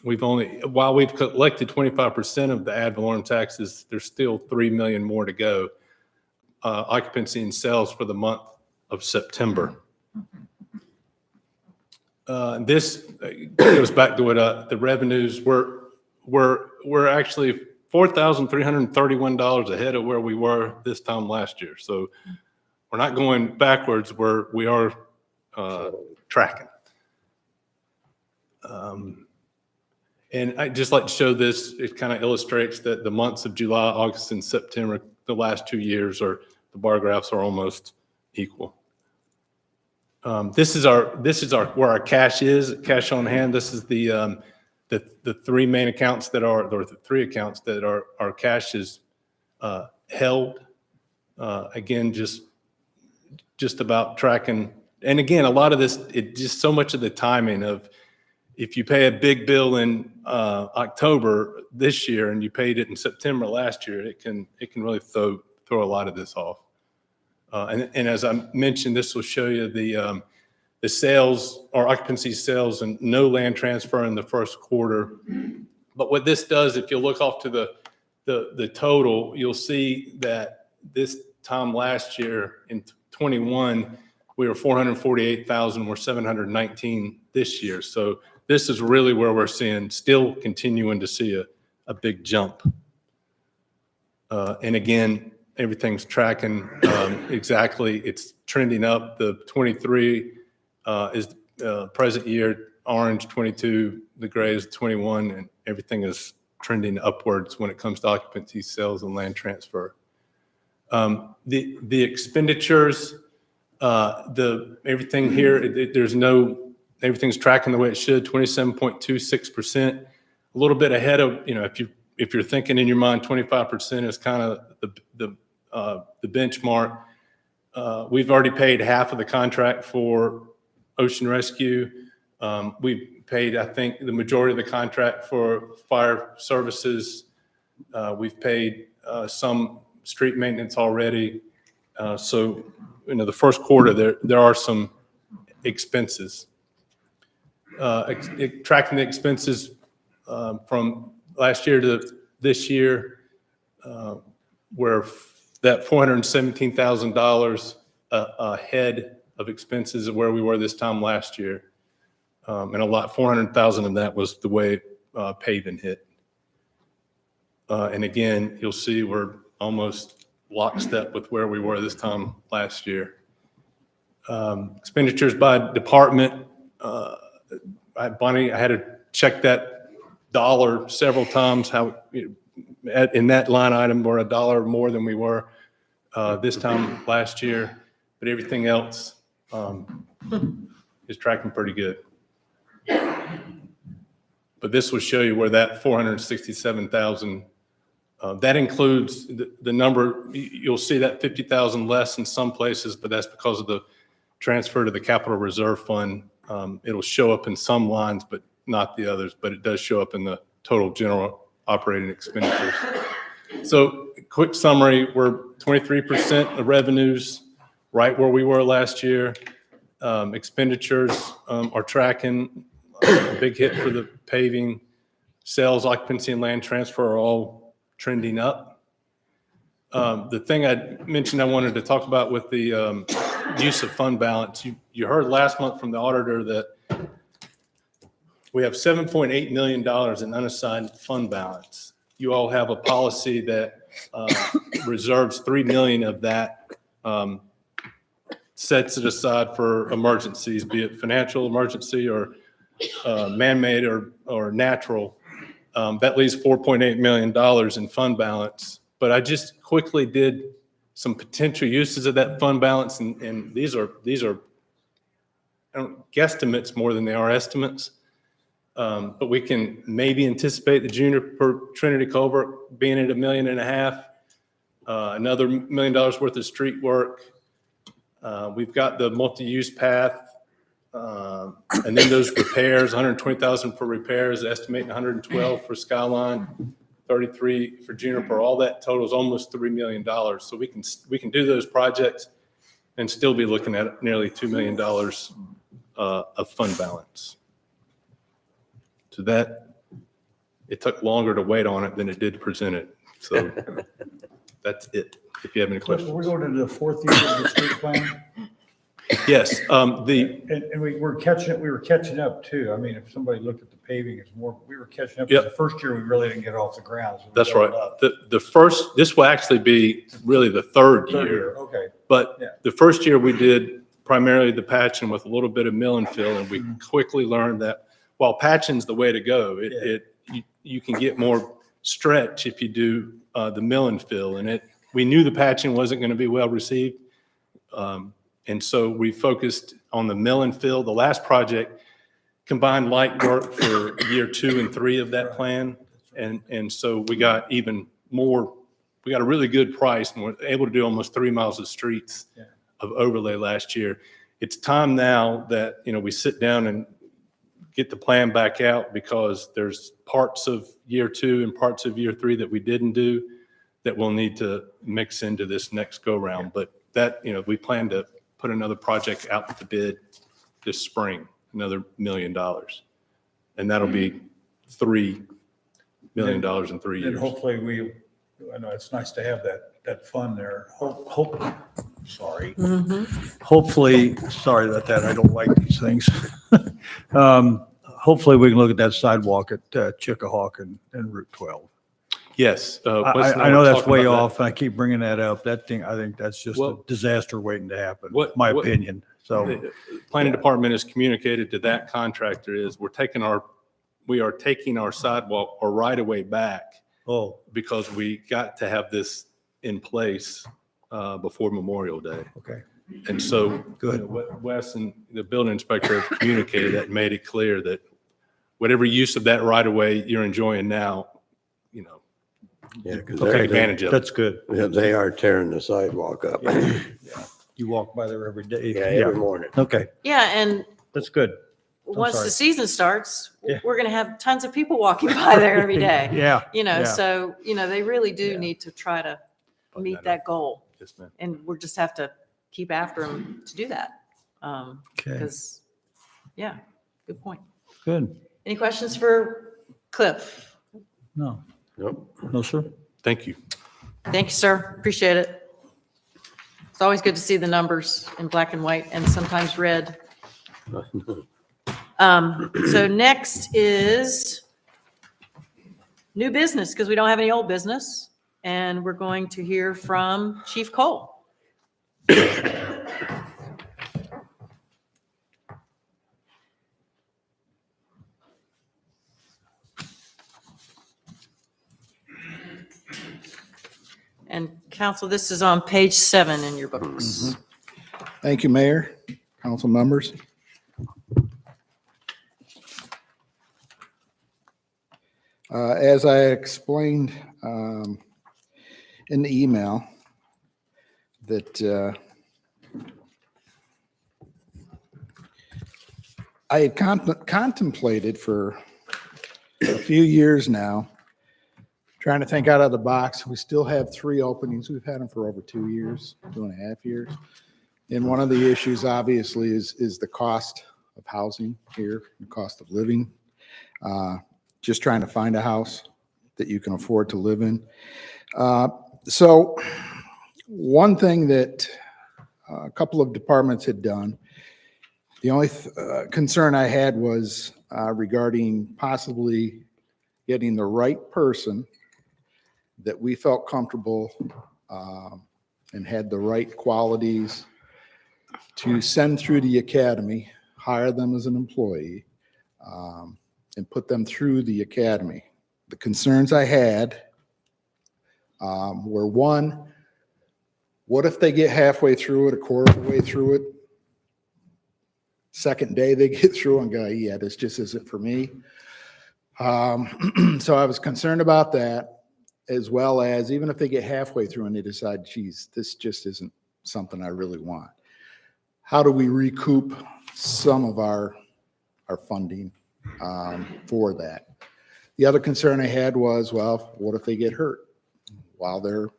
while we've collected 25% of the ad valorem taxes, there's still 3 million more to go. Occupancy and sales for the month of September. This goes back to what the revenues were. We're actually $4,331 ahead of where we were this time last year. So we're not going backwards. We are tracking. And I'd just like to show this. It kind of illustrates that the months of July, August, and September, the last 2 years, the bar graphs are almost equal. This is where our cash is, cash on hand. This is the three main accounts or the 3 accounts that our cash is held. Again, just about tracking and again, a lot of this, it just so much of the timing of, if you pay a big bill in October this year and you paid it in September last year, it can really throw a lot of this off. And as I mentioned, this will show you the sales or occupancy sales and no land transfer in the first quarter. But what this does, if you look off to the total, you'll see that this time last year in 21, we were 448,000, we're 719 this year. So this is really where we're still continuing to see a big jump. And again, everything's tracking exactly. It's trending up. The 23 is present year, orange 22, the gray is 21, and everything is trending upwards when it comes to occupancy, sales, and land transfer. The expenditures, everything here, everything's tracking the way it should, 27.26%, a little bit ahead of, if you're thinking in your mind 25% is kind of the benchmark. We've already paid half of the contract for Ocean Rescue. We've paid, I think, the majority of the contract for fire services. We've paid some street maintenance already. So, the first quarter, there are some expenses. Tracking the expenses from last year to this year, where that $417,000 ahead of expenses of where we were this time last year. And 400,000 of that was the way paving hit. And again, you'll see we're almost lockstep with where we were this time last year. Expenditures by department, Bonnie, I had to check that dollar several times, how in that line item we're $1 more than we were this time last year, but everything else is tracking pretty good. But this will show you where that 467,000, that includes the number, you'll see that 50,000 less in some places, but that's because of the transfer to the capital reserve fund. It'll show up in some lines, but not the others, but it does show up in the total general operating expenditures. So quick summary, we're 23% of revenues, right where we were last year. Expenditures are tracking, a big hit for the paving. Sales, occupancy, and land transfer are all trending up. The thing I mentioned I wanted to talk about with the use of fund balance, you heard last month from the auditor that we have $7.8 million in unassigned fund balance. You all have a policy that reserves $3 million of that, sets it aside for emergencies, be it financial emergency or man-made or natural. That leaves $4.8 million in fund balance. But I just quickly did some potential uses of that fund balance, and these are guesstimates more than they are estimates. But we can maybe anticipate the Juniper Trinity Culvert being at $1.5 million, another $1 million worth of street work. We've got the multi-use path, and then those repairs, 120,000 for repairs, estimating 112 for Skyline, 33 for Juniper. All that totals almost $3 million. So we can do those projects and still be looking at nearly $2 million of fund balance. So it took longer to wait on it than it did to present it. So that's it. If you have any questions. We're going into the fourth year of the street plan. Yes, And we were catching up too. I mean, if somebody looked at the paving, it's more, we were catching up. Yep. The first year, we really didn't get off the ground. So we that's built right. up. This will actually be really the third Third year. year, okay. But Yeah. the first year we did primarily the patching with a little bit of mill and fill, and we quickly learned that while patching's the way to go, you can get more stretch if you do the mill and fill. And we knew the patching wasn't going to be well received. And so we focused on the mill and fill. The last project combined light work for year 2 and 3 of that plan. And so we got even more, we got a really good price, and we're able to do almost 3 miles of streets of overlay last year. it's time now that, we sit down and get the plan back out, because there's parts of year 2 and parts of year 3 that we didn't do that we'll need to mix into this next go round. But that, we plan to put another project out to bid this spring, another $1 million. And that'll be $3 million in 3 And years. hopefully I know it's nice to have that fund there. Sorry. Hopefully, sorry about that. I don't like these things. Hopefully we can look at that sidewalk at Chickahawk and Route 12. Yes. Wes and I know were that's talking way about that. off, and I keep bringing that up. That thing, I think that's just a Well, disaster waiting to happen, what- my what- opinion. So, The planning department has communicated to that contractor is we are taking our sidewalk or right of way back, oh, because we got to have this in place before Memorial Day. okay. And so, Good. Wes and the building inspector have communicated that and made it clear that whatever use of that right of way you're enjoying now, Yeah, because Okay, advantage of it. that's good. they are tearing the sidewalk up. You walk by there every day. Yeah, every morning. Okay, Yeah, and that's good. once sorry. the season starts, Yeah. we're going to have tons of people walking by there every day. Yeah. yeah. So, they really do Yeah. need to try to Button meet that that goal. Yes, ma'am. And we'll just have to keep after them to do that. Okay, Because, yeah, good point. good. Any questions for Cliff? No, Nope. no, sir. Thank you. Thank you, sir. Appreciate it. It's always good to see the numbers in black and white and sometimes red. So next is new business, because we don't have any old business. And we're going to hear from Chief Cole. And council, this is on page 7 in your books. Thank you, Mayor, council members. As I explained in the email, that I had contemplated for a few years now, trying to think out of the box. We still have 3 openings. We've had them for over 2 years, 2.5 years. And one of the issues, obviously, is the cost of housing here, the cost of living. Just trying to find a house that you can afford to live in. So one thing that a couple of departments had done, the only concern I had was regarding possibly getting the right person that we felt comfortable and had the right qualities to send through the academy, hire them as an employee, and put them through the academy. The concerns I had were, one, what if they get halfway through it, a quarter of the way through it? Second day they get through and go, yeah, this just isn't for me. So I was concerned about that, as well as even if they get halfway through and they decide, geez, this just isn't something I really want. How do we recoup some of our funding for that? The other concern I had was, well, what if they get hurt while they're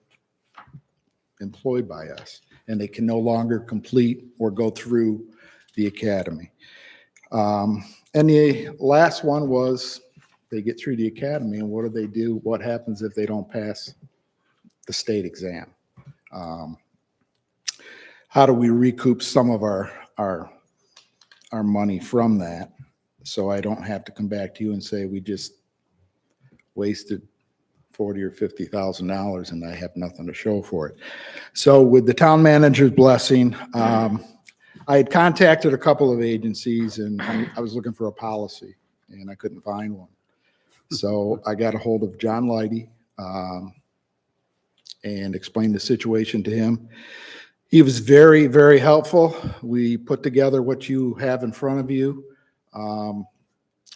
employed by us and they can no longer complete or go through the academy? And the last one was, they get through the academy and what do they do? What happens if they don't pass the state exam? How do we recoup some of our money from that? So I don't have to come back to you and say, we just wasted $40,000 or $50,000 and I have nothing to show for it. So with the town manager's blessing, I had contacted a couple of agencies and I was looking for a policy and I couldn't find one. So I got a hold of John Leidy and explained the situation to him. He was very, very helpful. We put together what you have in front of you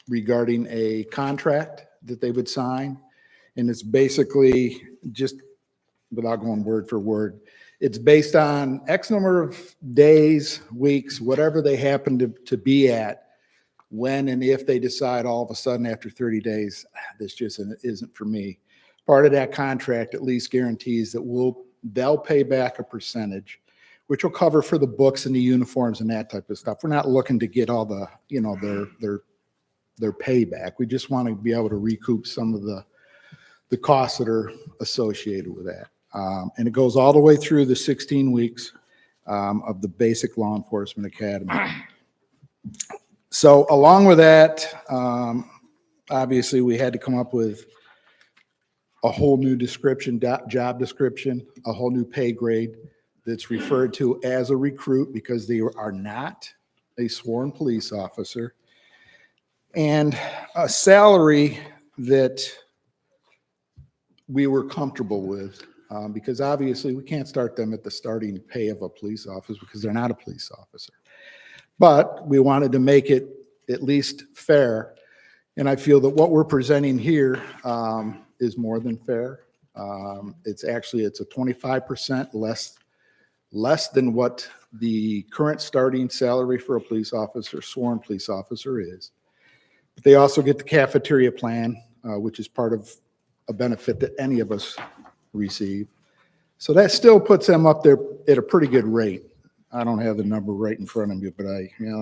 regarding a contract that they would sign. And it's basically, just without going word for word, It's based on X number of days, weeks, whatever they happen to be at, when and if they decide all of a sudden after 30 days, this just isn't for me. Part of that contract at least guarantees that they'll pay back a percentage, which will cover for the books and the uniforms and that type of stuff. We're not looking to get all the, their payback. We just want to be able to recoup some of the costs that are associated with that. And it goes all the way through the 16 weeks of the basic law enforcement academy. So along with that, obviously we had to come up with a whole new description, job description, a whole new pay grade that's referred to as a recruit because they are not a sworn police officer, and a salary that we were comfortable with, because obviously we can't start them at the starting pay of a police officer because they're not a police officer. But we wanted to make it at least fair, and I feel that what we're presenting here is more than fair. It's a 25% less than what the current starting salary for a police officer, sworn police officer, is. But they also get the cafeteria plan, which is part of a benefit that any of us receive. So that still puts them up there at a pretty good rate. I don't have the number right in front of me, but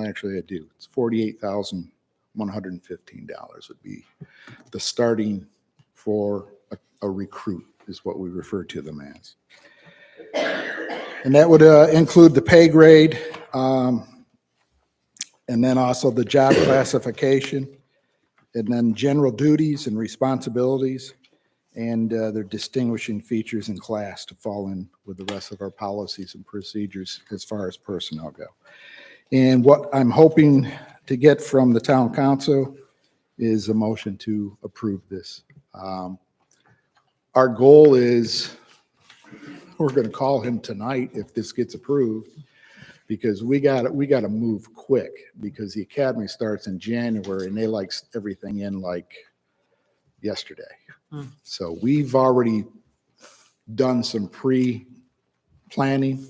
actually I do. It's $48,115 would be the starting for a recruit, is what we refer to them as. And that would include the pay grade, and then also the job classification, and then general duties and responsibilities, and their distinguishing features in class to fall in with the rest of our policies and procedures as far as personnel go. And what I'm hoping to get from the town council is a motion to approve this. Our goal is, we're going to call him tonight if this gets approved, because we got to move quick, because the academy starts in January and they like everything in like yesterday. So we've already done some pre-planning.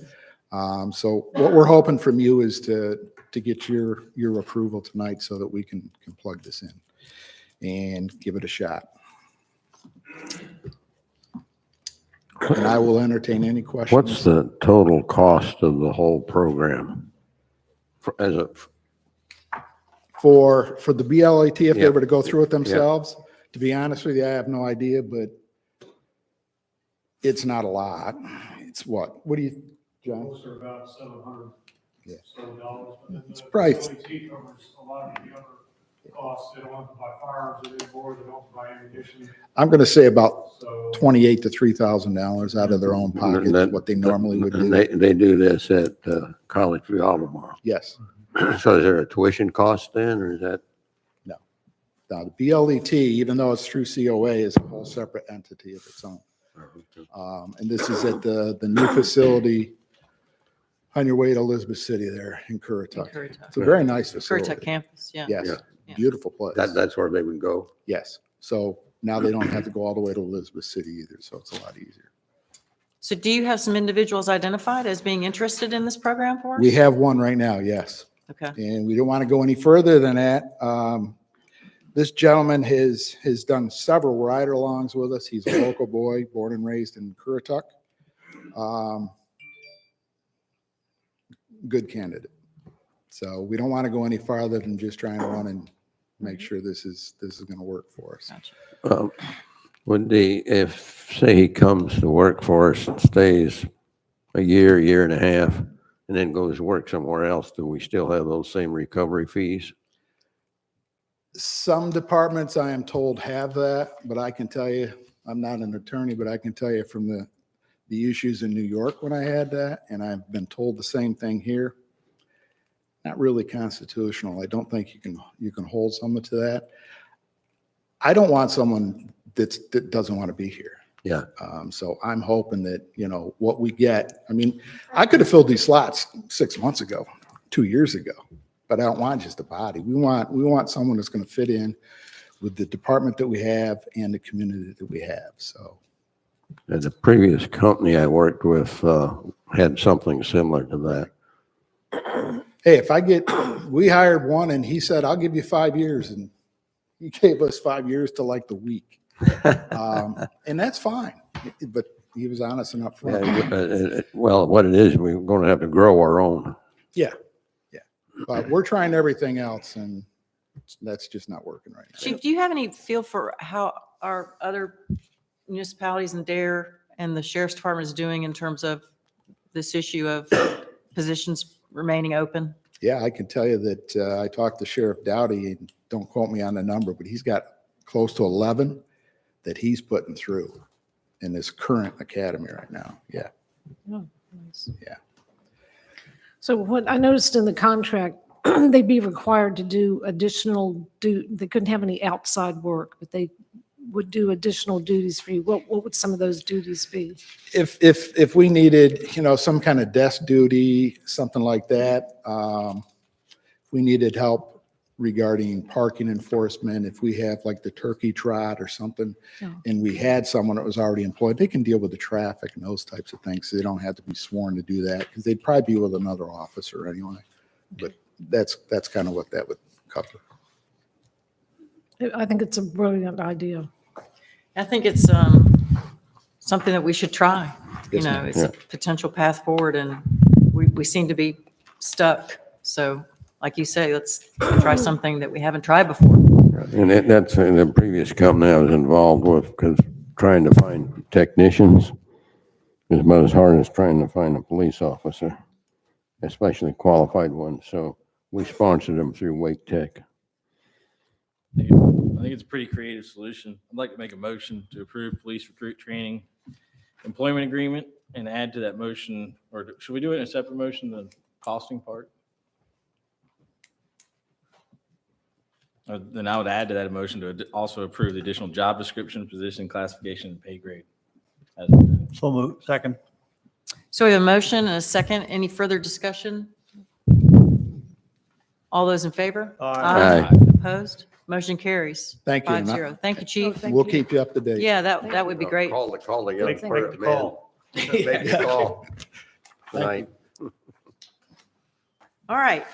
So what we're hoping from you is to get your approval tonight so that we can plug this in and give it a shot. And I will entertain any questions. What's the total cost of the whole program? For the BLAT, if they Yeah. were to go through it themselves? To be honest with you, I have no idea, but it's not a lot. It's what do you, John? Those are about $700. Yeah. $7. It's probably- BLAT covers a lot of the other costs. They don't have to buy firearms anymore. They don't have to buy ammunition. I'm going to say about So $2,800 to $3,000 out of their own pocket, is what they normally would And do. they do this at College View Albemarle. Yes. So is there a tuition cost then, or is that? Now, the BLET, even though it's through COA, is a whole separate entity of its own. And this is at the new facility on your way to Elizabeth City there in Currituck. It's a very nice facility. Currituck campus, yeah. Yes, Yeah. beautiful place. That's where they would go? Yes. So now they don't have to go all the way to Elizabeth City either, so it's a lot easier. So do you have some individuals identified as being interested in this program for us? We have one right now, yes. Okay. And we don't want to go any further than that. This gentleman has done several ride-alongs with us. He's a local boy, born and raised in Currituck. Good candidate. So we don't want to go any farther than just trying to run and make sure this is going to work for us. Gotcha. Would if, say he comes to work for us and stays a year and a half, and then goes to work somewhere else, do we still have those same recovery fees? Some departments, I am told, have that, but I can tell you, I'm not an attorney, but I can tell you from the issues in New York when I had that, and I've been told the same thing here. Not really constitutional. I don't think you can hold someone to that. I don't want someone that doesn't want to be here. Yeah. So I'm hoping that, what we get, I could have filled these slots 6 months ago, 2 years ago, but I don't want just a body. We want someone that's going to fit in with the department that we have and the community that we have. So The previous company I worked with had something similar to that. Hey, we hired one and he said, I'll give you 5 years. And he gave us 5 years to like the week. And that's fine. But he was honest enough. Well, what it is, we're going to have to grow our own. Yeah. But we're trying everything else and that's just not working right now. Chief, do you have any feel for how our other municipalities and DARE and the sheriff's department is doing in terms of this issue of positions remaining open? Yeah, I can tell you that I talked to Sheriff Dowdy, and don't quote me on the number, but he's got close to 11 that he's putting through in this current academy right now. Yeah. Oh, nice. Yeah. So what I noticed in the contract, they'd be required to do they couldn't have any outside work, but they would do additional duties for you. What would some of those duties be? If we needed, some kind of desk duty, something like that, if we needed help regarding parking enforcement, if we have like the turkey trot or something, and we had someone that was already employed, they can deal with the traffic and those types of things. So they don't have to be sworn to do that because they'd probably be with another officer anyway. But that's kind of what that would cover. I think it's a brilliant idea. I think it's something that we should try. Yes, ma'am. It's a potential path forward, and we seem to be stuck. So like you say, let's try something that we haven't tried before. And that's the previous company I was involved with, because trying to find technicians is about as hard as trying to find a police officer, especially qualified ones. So we sponsored them through Wake Tech. I think it's a pretty creative solution. I'd like to make a motion to approve police recruit training employment agreement and add to that motion, or should we do it in a separate motion, the costing part? Then I would add to that motion to also approve the additional job description, position classification, and pay grade. So moved. Second. So we have a motion and a second. Any further discussion? All those in favor? Aye. Opposed? Motion carries. Thank you. 5-0. Thank you, Chief. Thank We'll you. keep you up to date. Yeah, that would be great. Call the young Make the man. call. Make the call tonight. All right.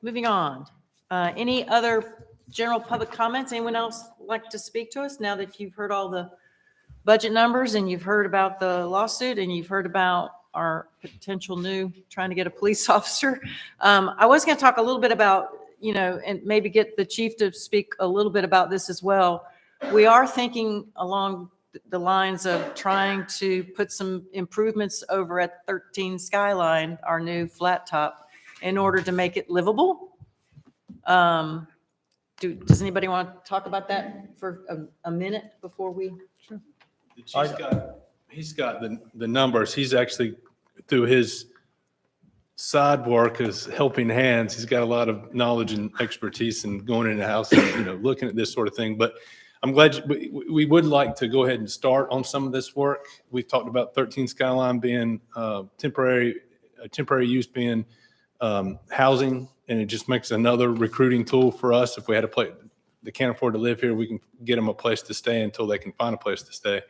Moving on. Any other general public comments? Anyone else like to speak to us now that you've heard all the budget numbers and you've heard about the lawsuit and you've heard about our potential new trying to get a police officer? I was going to talk a little bit about, and maybe get the chief to speak a little bit about this as well. We are thinking along the lines of trying to put some improvements over at 13 Skyline, our new flat top, in order to make it livable. Does anybody want to talk about that for a minute before we? The chief's got the numbers. He's actually, through his side work as helping hands, he's got a lot of knowledge and expertise in going into houses, looking at this sort of thing. But I'm glad we would like to go ahead and start on some of this work. We've talked about 13 Skyline being temporary use being housing, and it just makes another recruiting tool for us. If we had a place, they can't afford to live here, we can get them a place to stay until they can find a place to stay.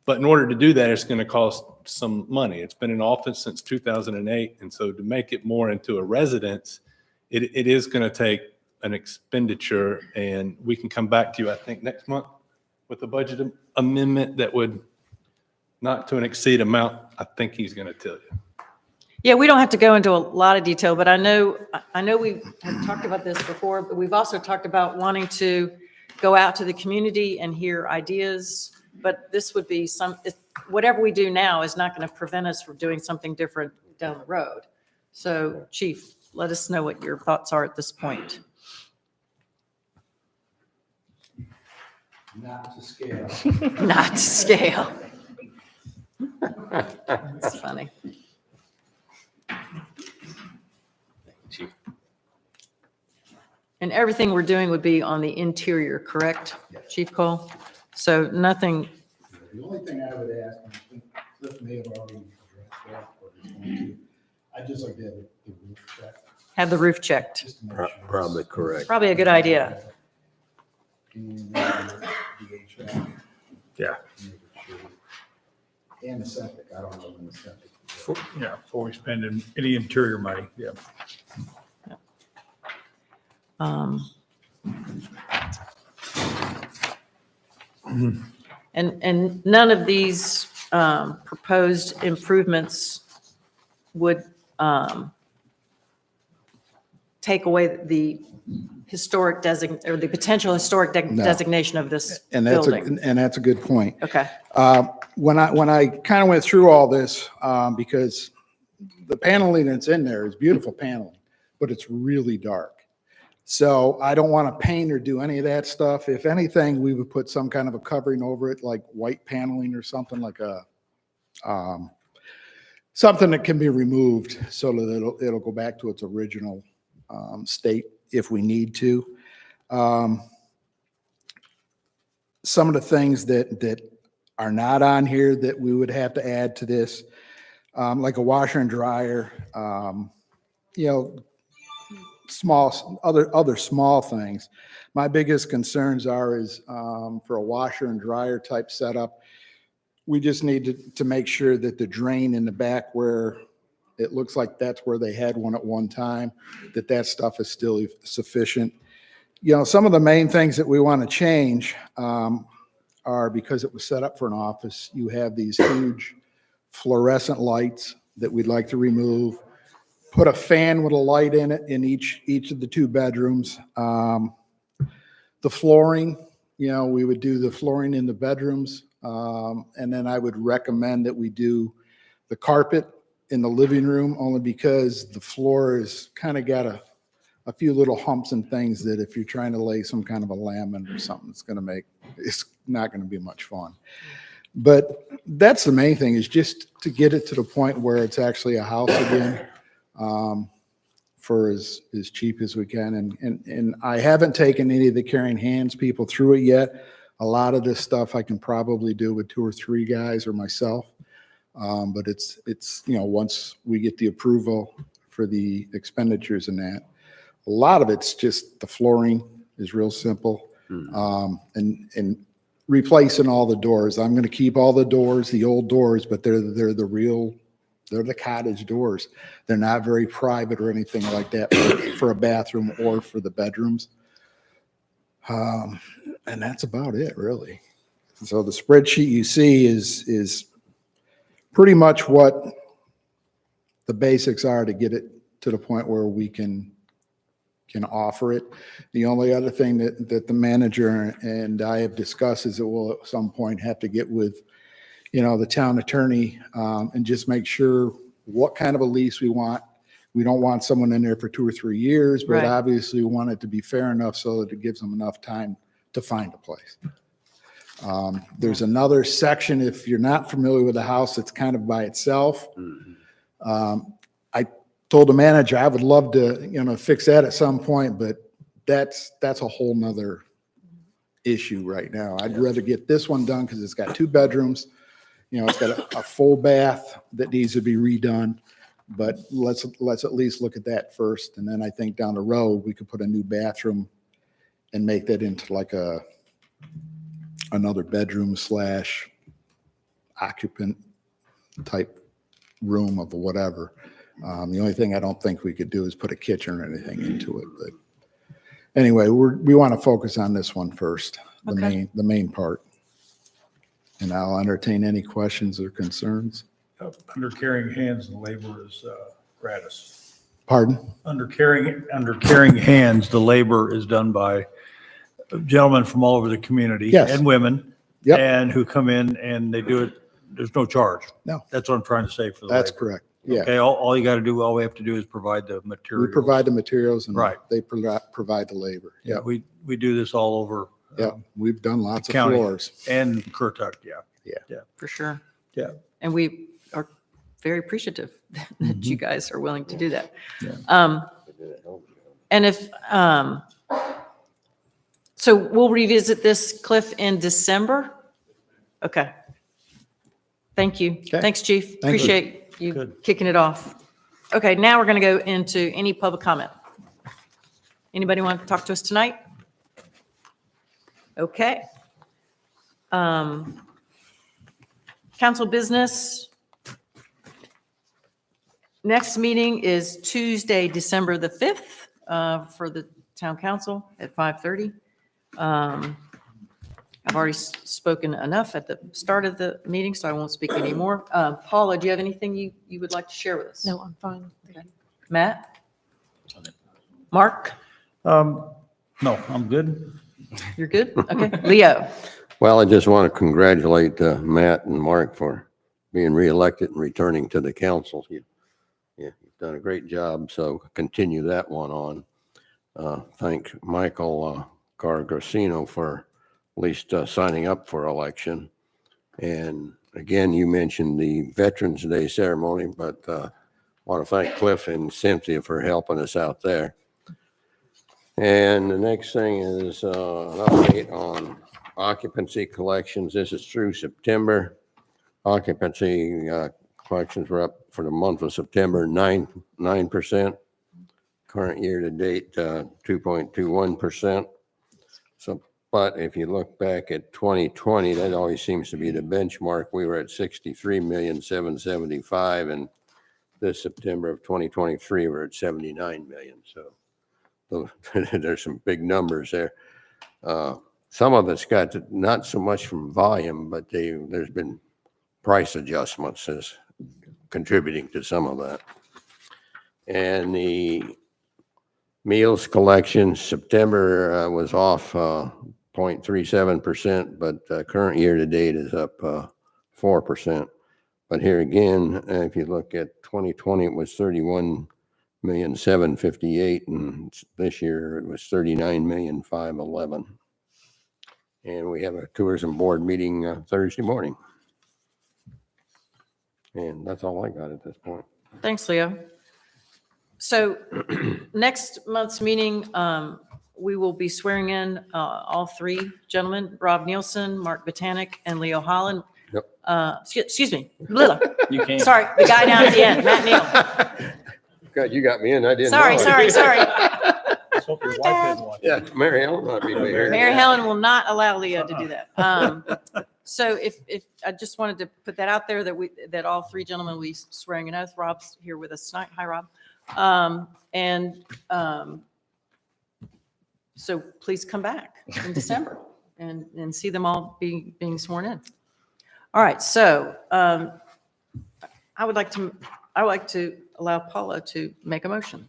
But in order to do that, it's going to cost some money. It's been in office since 2008. And so to make it more into a residence, it is going to take an expenditure. And we can come back to you, I think, next month with a budget amendment that would not to an exceed amount. I think he's going to tell you. Yeah, we don't have to go into a lot of detail, but I know we have talked about this before, but we've also talked about wanting to go out to the community and hear ideas. But this would be whatever we do now is not going to prevent us from doing something different down the road. So, Chief, let us know what your thoughts are at this point. Not to scale. Not to scale. That's funny. And everything we're doing would be on the interior, correct, Chief Cole? So nothing, The only thing I would ask, and I think Cliff may have already addressed that, but he's going to, I'd just like to have the roof checked. have the roof checked. Just to make sure. Probably correct. Probably a good idea. And the HVAC. Yeah, And the septic, I don't know when the septic. before we spend any interior money, yeah. Um, And none of these proposed improvements would take away the historic or the potential historic No. designation of this And building. that's a good point. Okay, When I kind of went through all this, because the paneling that's in there is beautiful paneling, but it's really dark. So I don't want to paint or do any of that stuff. If anything, we would put some kind of a covering over it, like white paneling or something like something that can be removed so that it'll go back to its original state if we need to. Some of the things that are not on here that we would have to add to this, like a washer and dryer, other small things. My biggest concerns is for a washer and dryer type setup, we just need to make sure that the drain in the back where it looks like that's where they had one at one time, that stuff is still sufficient. Some of the main things that we want to change are, because it was set up for an office, you have these huge fluorescent lights that we'd like to remove. Put a fan with a light in it in each of the 2 bedrooms. The flooring, we would do the flooring in the bedrooms. And then I would recommend that we do the carpet in the living room, only because the floor is kind of got a few little humps and things that if you're trying to lay some kind of a laminate or something, it's not going to be much fun. But that's the main thing, is just to get it to the point where it's actually a house again. For as cheap as we can. And I haven't taken any of the carrying hands people through it yet. A lot of this stuff I can probably do with 2 or 3 guys or myself. But it's once we get the approval for the expenditures and that, a lot of it's just the flooring is real simple. And replacing all the doors. I'm going to keep all the doors, the old doors, but they're the cottage doors. They're not very private or anything like that for a bathroom or for the bedrooms. And that's about it, really. So the spreadsheet you see is pretty much what the basics are to get it to the point where we can offer it. The only other thing that the manager and I have discussed is that we'll at some point have to get with the town attorney, and just make sure what kind of a lease we want. We don't want someone in there for 2 or 3 years, but Right. obviously we want it to be fair enough so that it gives them enough time to find a place. There's another section, if you're not familiar with the house, it's kind of by itself. I told the manager I would love to, fix that at some point, but that's a whole nother issue right now. I'd rather get this one done because it's got 2 bedrooms. It's got a full bath that needs to be redone, but let's at least look at that first. And then I think down the road, we could put a new bathroom and make that into like another bedroom / occupant type room of whatever. The only thing I don't think we could do is put a kitchen or anything into it. But anyway, we want to focus on this one first, Okay. the main part. And I'll entertain any questions or concerns. Under carrying hands, the labor is gratis. Pardon? Under carrying hands, the labor is done by gentlemen from all over the community. Yes. And women. Yep. And who come in and they do it, there's no charge. No. That's what I'm trying to say for the That's labor. correct. Yeah. Okay, all you got to do, all we have to do is provide the We materials. provide the materials and Right. they provide the labor. Yeah, Yeah. we do this all over. Yeah. We've done lots of County. floors. And Currituck, yeah. for sure. Yeah. And we are very appreciative that you guys are willing to do that. Yeah. And so we'll revisit this, Cliff, in December? Okay. Thank you. Okay. Thanks, Chief. you. Appreciate you Good. kicking it off. Okay, now we're going to go into any public comment. Anybody want to talk to us tonight? Okay. Council business. Next meeting is Tuesday, December the 5th, for the town council at 5:30. I've already spoken enough at the start of the meeting, so I won't speak anymore. Paula, do you have anything you would like to share with us? No, I'm fine. Matt? Mark? No, I'm good. You're good? Okay. Leo? Well, I just want to congratulate Matt and Mark for being reelected and returning to the council. You've done a great job, so continue that one on. Thank Michael Gargasino for at least signing up for election. And again, you mentioned the Veterans Day ceremony, but want to thank Cliff and Cynthia for helping us out there. And the next thing is an update on occupancy collections. This is through September. Occupancy collections were up for the month of September, 9%. Current year to date, 2.21%. So, but if you look back at 2020, that always seems to be the benchmark. We were at 63,775,000, and this September of 2023, we're at 79 million. So there's some big numbers there. Some of it's got not so much from volume, but there's been price adjustments as contributing to some of that. And the meals collection, September was off 0.37%, but current year to date is up 4%. But here again, if you look at 2020, it was 31,758,000, and this year it was 39,511,000. And we have a tourism board meeting Thursday morning. And that's all I got at this point. Thanks, Leo. So next month's meeting, we will be swearing in all three gentlemen, Rob Nielsen, Mark Botanic, and Leo Holland. Yep. Excuse me, Lila. You can. Sorry, the guy down at the end, Matt Neal. God, you got me in. I didn't Sorry, know. sorry, sorry. Let's hope your wife didn't watch. Yeah, Mary Ellen might be here. Mary Helen will not allow Leo to do that. So if I just wanted to put that out there that all three gentlemen will be swearing an oath. Rob's here with us tonight. Hi, Rob. So please come back in December and see them all being sworn in. All right. So I would like to allow Paula to make a motion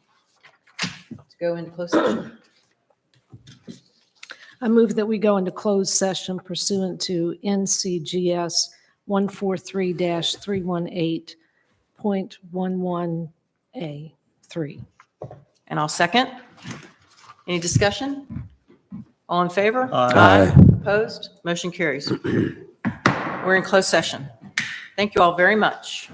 to go into closed session. I move that we go into closed session pursuant to NCGS 143-318.11A3. And I'll second. Any discussion? All in favor? Aye. Opposed? Motion carries. We're in closed session. Thank you all very much.